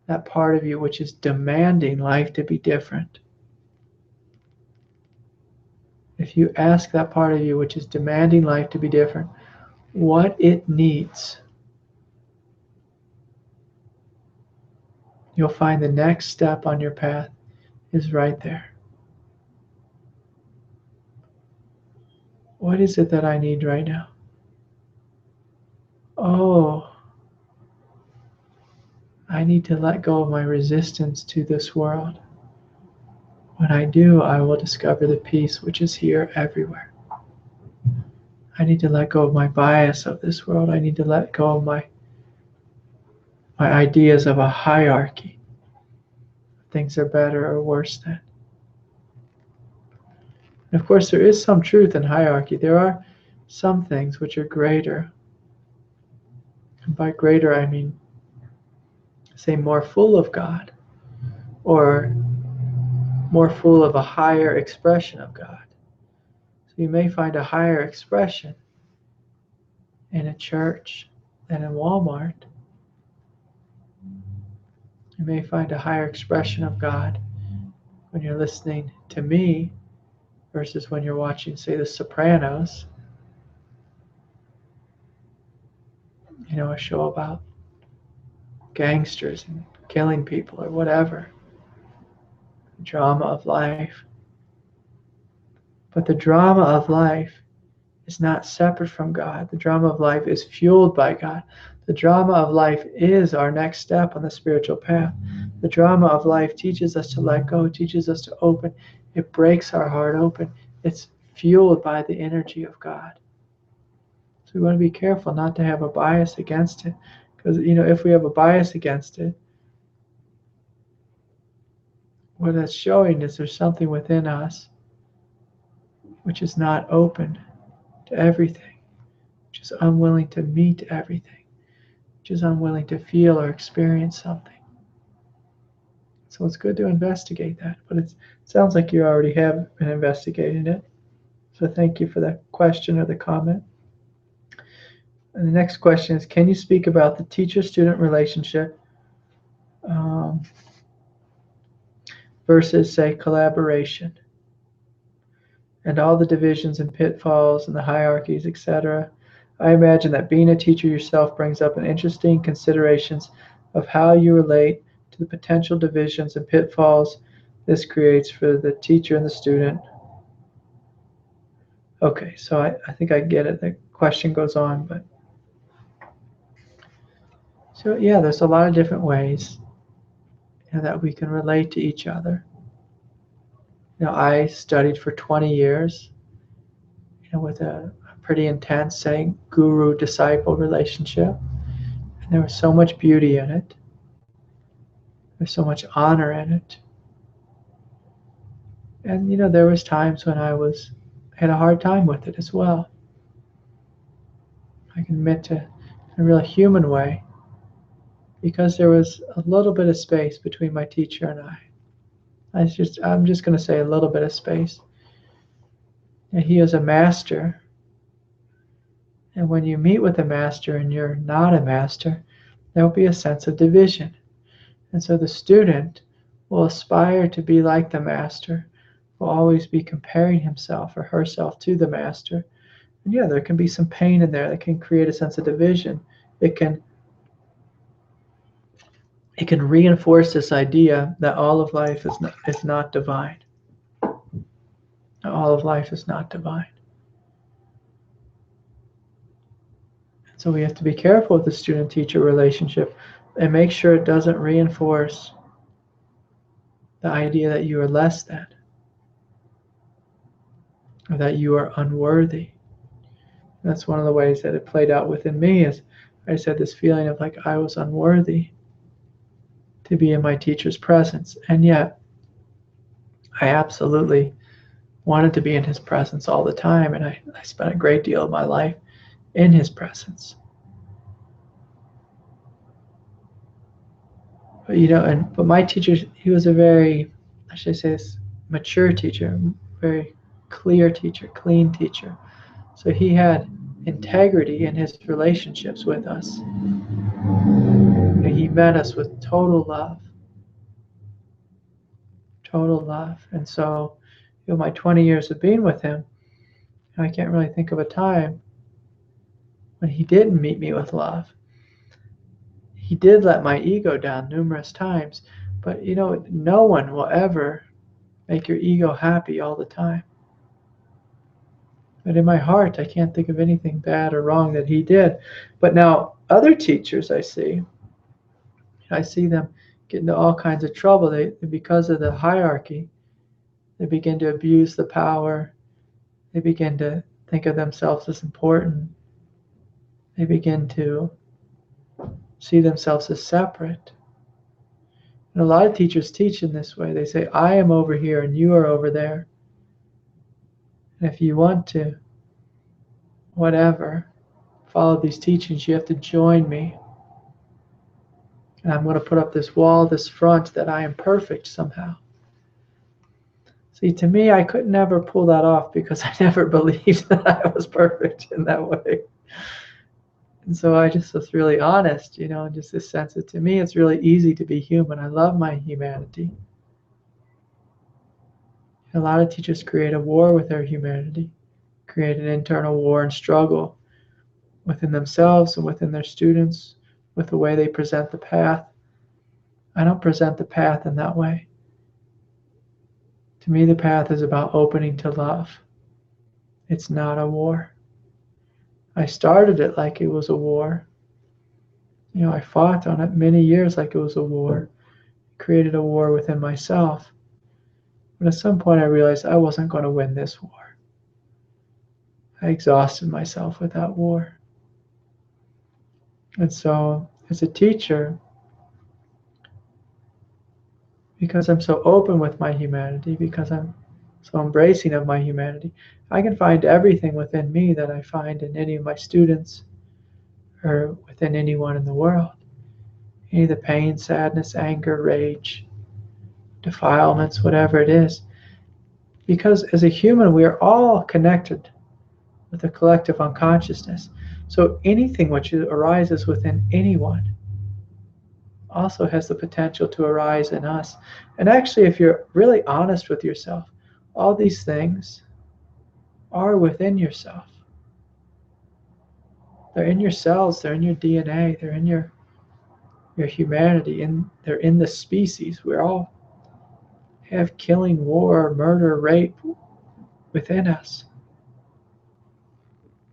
that part of you which is demanding life to be different, if you ask that part of you which is demanding life to be different, what it needs, you'll find the next step on your path is right there. What is it that I need right now? Oh, I need to let go of my resistance to this world. When I do, I will discover the peace which is here everywhere. I need to let go of my bias of this world. I need to let go of my ideas of a hierarchy. Things are better or worse than. And of course, there is some truth in hierarchy. There are some things which are greater. And by greater, I mean, say, more full of God, or more full of a higher expression of God. So you may find a higher expression in a church than in Walmart. You may find a higher expression of God when you're listening to me versus when you're watching, say, The Sopranos, a show about gangsters and killing people or whatever, the drama of life. But the drama of life is not separate from God. The drama of life is fueled by God. The drama of life is our next step on the spiritual path. The drama of life teaches us to let go, teaches us to open. It breaks our heart open. It's fueled by the energy of God. So we want to be careful not to have a bias against it. Because, if we have a bias against it, what that's showing is there's something within us which is not open to everything, which is unwilling to meet everything, which is unwilling to feel or experience something. So it's good to investigate that, but it sounds like you already have been investigating it. So thank you for that question or the comment. And the next question is, can you speak about the teacher-student relationship versus, say, collaboration and all the divisions and pitfalls and the hierarchies, etc.? I imagine that being a teacher yourself brings up an interesting considerations of how you relate to the potential divisions and pitfalls this creates for the teacher and the student. Okay, so I think I get it. The question goes on, but so yeah, there's a lot of different ways that we can relate to each other. I studied for 20 years, with a pretty intense, say, guru-disciple relationship. And there was so much beauty in it. There's so much honor in it. And, there was times when I had a hard time with it as well. I can admit to, in a real human way, because there was a little bit of space between my teacher and I. I'm just going to say a little bit of space. And he is a master. And when you meet with a master and you're not a master, there will be a sense of division. And so the student will aspire to be like the master, will always be comparing himself or herself to the master. And yeah, there can be some pain in there that can create a sense of division. It can reinforce this idea that all of life is not divine. All of life is not divine. So we have to be careful with the student-teacher relationship and make sure it doesn't reinforce the idea that you are less than, or that you are unworthy. That's one of the ways that it played out within me, is I just had this feeling of like I was unworthy to be in my teacher's presence. And yet I absolutely wanted to be in his presence all the time, and I spent a great deal of my life in his presence. But my teacher, he was a very, I should say this, mature teacher, very clear teacher, clean teacher. So he had integrity in his relationships with us. And he met us with total love. And so, my 20 years of being with him, I can't really think of a time when he didn't meet me with love. He did let my ego down numerous times, but no one will ever make your ego happy all the time. But in my heart, I can't think of anything bad or wrong that he did. But now, other teachers I see them get into all kinds of trouble. Because of the hierarchy, they begin to abuse the power. They begin to think of themselves as important. They begin to see themselves as separate. And a lot of teachers teach in this way. They say, I am over here and you are over there. And if you want to, whatever, follow these teachings, you have to join me. And I'm going to put up this wall, this front, that I am perfect somehow. See, to me, I could never pull that off because I never believed that I was perfect in that way. And so I just was really honest, and just this sense that to me, it's really easy to be human. I love my humanity. And a lot of teachers create a war with their humanity, create an internal war and struggle within themselves and within their students with the way they present the path. I don't present the path in that way. To me, the path is about opening to love. It's not a war. I started it like it was a war. I fought on it many years like it was a war. Created a war within myself. But at some point I realized I wasn't going to win this war. I exhausted myself with that war. And so, as a teacher, because I'm so open with my humanity, because I'm so embracing of my humanity, I can find everything within me that I find in any of my students or within anyone in the world. Any of the pain, sadness, anger, rage, defilements, whatever it is. Because as a human, we are all connected with a collective unconsciousness. So anything which arises within anyone also has the potential to arise in us. And actually, if you're really honest with yourself, all these things are within yourself. They're in your cells, they're in your DNA, they're in your humanity, and they're in the species. We all have killing, war, murder, rape within us.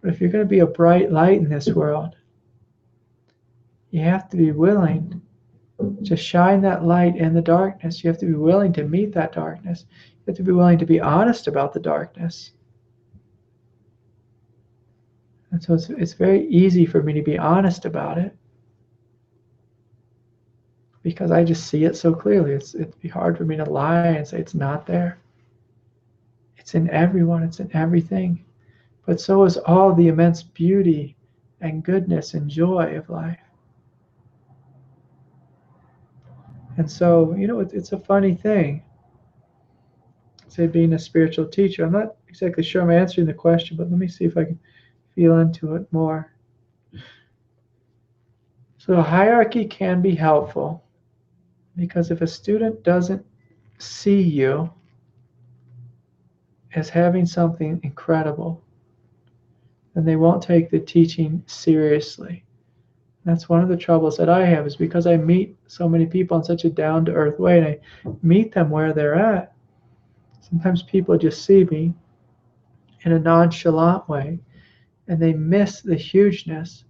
But if you're going to be a bright light in this world, you have to be willing to shine that light in the darkness. You have to be willing to meet that darkness. You have to be willing to be honest about the darkness. And so it's very easy for me to be honest about it because I just see it so clearly. It'd be hard for me to lie and say it's not there. It's in everyone. It's in everything. But so is all the immense beauty and goodness and joy of life. And so, it's a funny thing. Say being a spiritual teacher. I'm not exactly sure I'm answering the question, but let me see if I can feel into it more. So hierarchy can be helpful because if a student doesn't see you as having something incredible, then they won't take the teaching seriously. That's one of the troubles that I have is because I meet so many people in such a down-to-earth way and I meet them where they're at. Sometimes people just see me in a nonchalant way and they miss the hugeness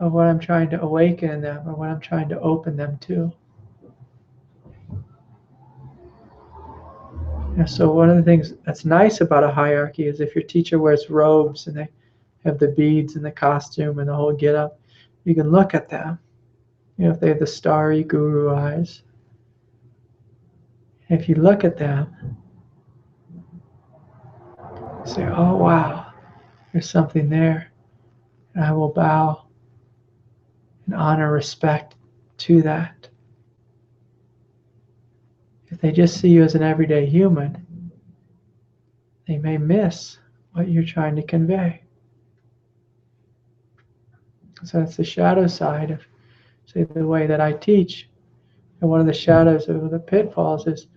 of what I'm trying to awaken in them or what I'm trying to open them to. So one of the things that's nice about a hierarchy is if your teacher wears robes and they have the beads and the costume and the whole get up, you can look at them. If they have the starry guru eyes. If you look at them, you say, oh wow, there's something there. And I will bow and honor, respect to that. If they just see you as an everyday human, they may miss what you're trying to convey. So that's the shadow side of, say, the way that I teach. And one of the shadows of the pitfalls is,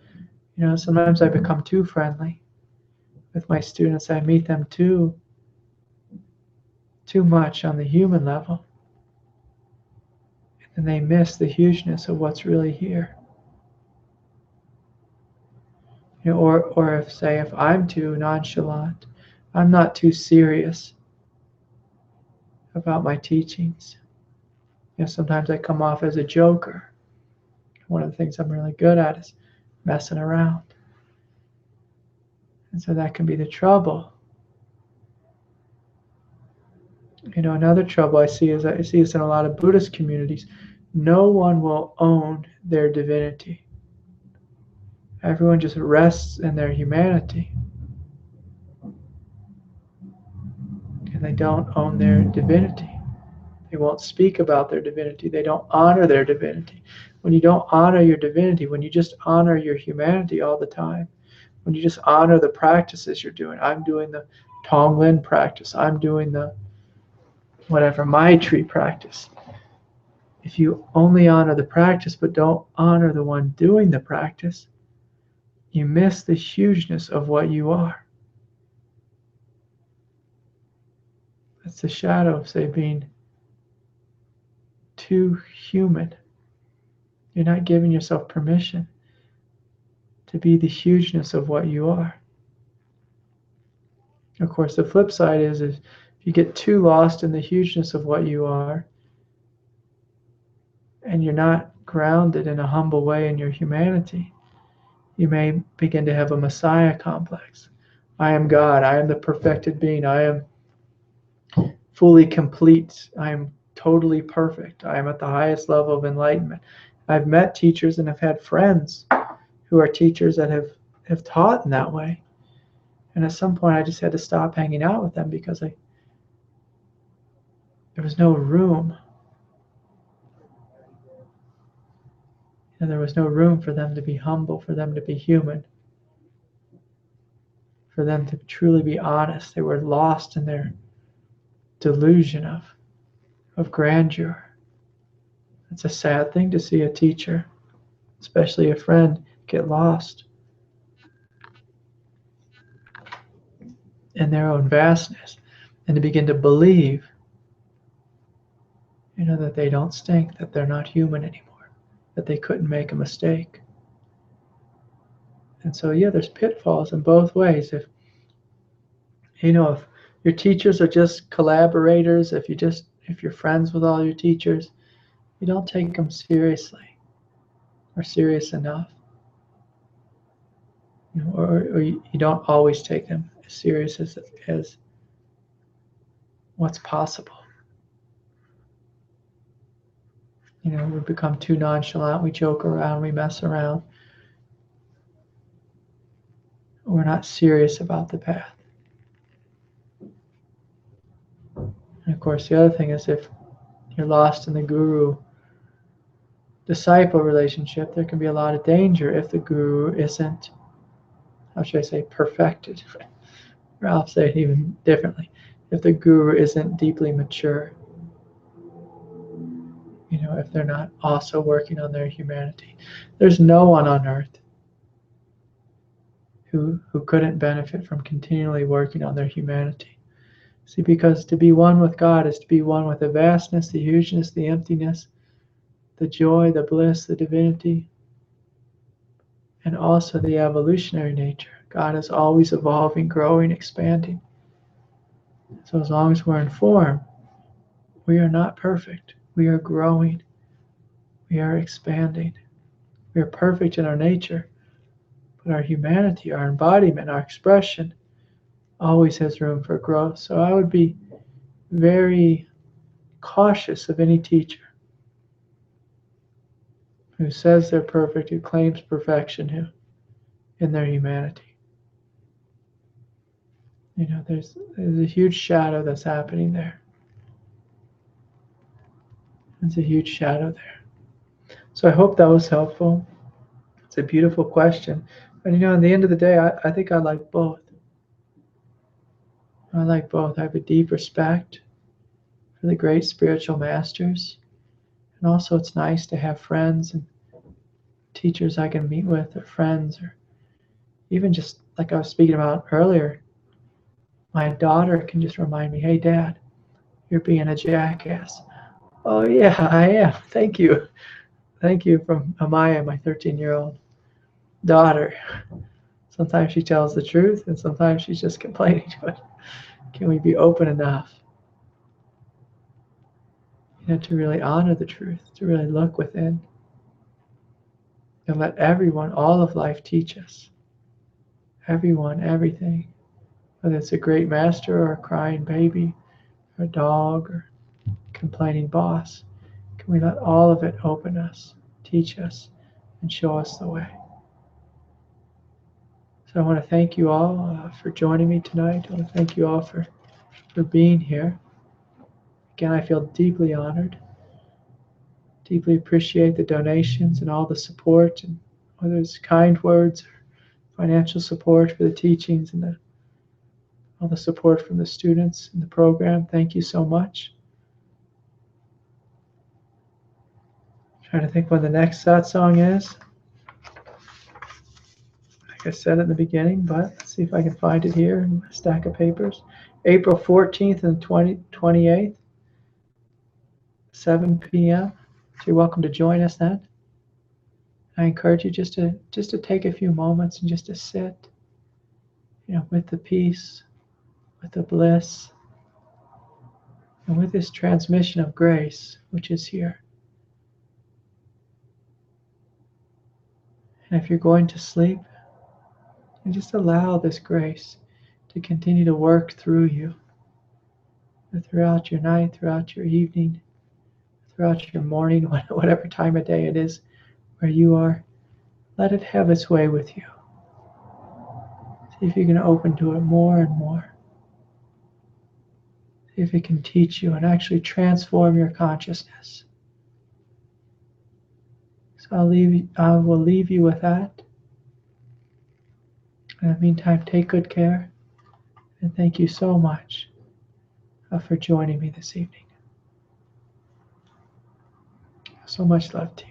sometimes I become too friendly with my students. I meet them too much on the human level, and they miss the hugeness of what's really here. Or if I'm too nonchalant, I'm not too serious about my teachings. Sometimes I come off as a joker. One of the things I'm really good at is messing around. And so that can be the trouble. Another trouble I see is this in a lot of Buddhist communities. No one will own their divinity. Everyone just rests in their humanity. And they don't own their divinity. They won't speak about their divinity. They don't honor their divinity. When you don't honor your divinity, when you just honor your humanity all the time, when you just honor the practices you're doing, I'm doing the Tonglen practice, I'm doing the whatever, Maitri practice. If you only honor the practice but don't honor the one doing the practice, you miss the hugeness of what you are. That's the shadow of, say, being too human. You're not giving yourself permission to be the hugeness of what you are. Of course, the flip side is if you get too lost in the hugeness of what you are, and you're not grounded in a humble way in your humanity, you may begin to have a Messiah complex. I am God. I am the perfected being. I am fully complete. I am totally perfect. I am at the highest level of enlightenment. I've met teachers and have had friends who are teachers that have taught in that way. And at some point I just had to stop hanging out with them because there was no room. And there was no room for them to be humble, for them to be human, for them to truly be honest. They were lost in their delusion of grandeur. It's a sad thing to see a teacher, especially a friend, get lost in their own vastness and to begin to believe, that they don't stink, that they're not human anymore, that they couldn't make a mistake. And so, there's pitfalls in both ways. If your teachers are just collaborators, if you're friends with all your teachers, you don't take them seriously or serious enough. Or you don't always take them as serious as what's possible. We become too nonchalant, we joke around, we mess around. We're not serious about the path. And of course, the other thing is if you're lost in the guru-disciple relationship, there can be a lot of danger if the guru isn't, how should I say, perfected. Or I'll say it even differently. If the guru isn't deeply mature, if they're not also working on their humanity. There's no one on earth who couldn't benefit from continually working on their humanity. See, because to be one with God is to be one with the vastness, the hugeness, the emptiness, the joy, the bliss, the divinity, and also the evolutionary nature. God is always evolving, growing, expanding. So as long as we're in form, we are not perfect. We are growing. We are expanding. We are perfect in our nature, but our humanity, our embodiment, our expression always has room for growth. So I would be very cautious of any teacher who says they're perfect, who claims perfection in their humanity. There's a huge shadow that's happening there. There's a huge shadow there. So I hope that was helpful. It's a beautiful question. And in the end of the day, I think I like both. I like both. I have a deep respect for the great spiritual masters. And also, it's nice to have friends and teachers I can meet with, or friends, or even just like I was speaking about earlier, my daughter can just remind me, hey, Dad, you're being a jackass. Oh, yeah, I am. Thank you. Thank you from Amaya, my 13-year-old daughter. Sometimes she tells the truth, and sometimes she's just complaining. But can we be open enough, to really honor the truth, to really look within, and let everyone, all of life, teach us. Everyone, everything. Whether it's a great master or a crying baby, or a dog, or a complaining boss. Can we let all of it open us, teach us, and show us the way? So I want to thank you all for joining me tonight. I want to thank you all for being here. Again, I feel deeply honored, deeply appreciate the donations and all the support, and whether it's kind words or financial support for the teachings and all the support from the students in the program. Thank you so much. I'm trying to think when the next satsang is. Like I said in the beginning, but let's see if I can find it here in a stack of papers. April 14th and 28th, 7 p.m. So you're welcome to join us then. I encourage you just to take a few moments and just to sit, with the peace, with the bliss, and with this transmission of grace, which is here. And if you're going to sleep, and just allow this grace to continue to work through you, throughout your night, throughout your evening, throughout your morning, whatever time of day it is where you are. Let it have its way with you. See if you can open to it more and more. See if it can teach you and actually transform your consciousness. So I will leave you with that. In the meantime, take good care, and thank you so much for joining me this evening. So much love to you.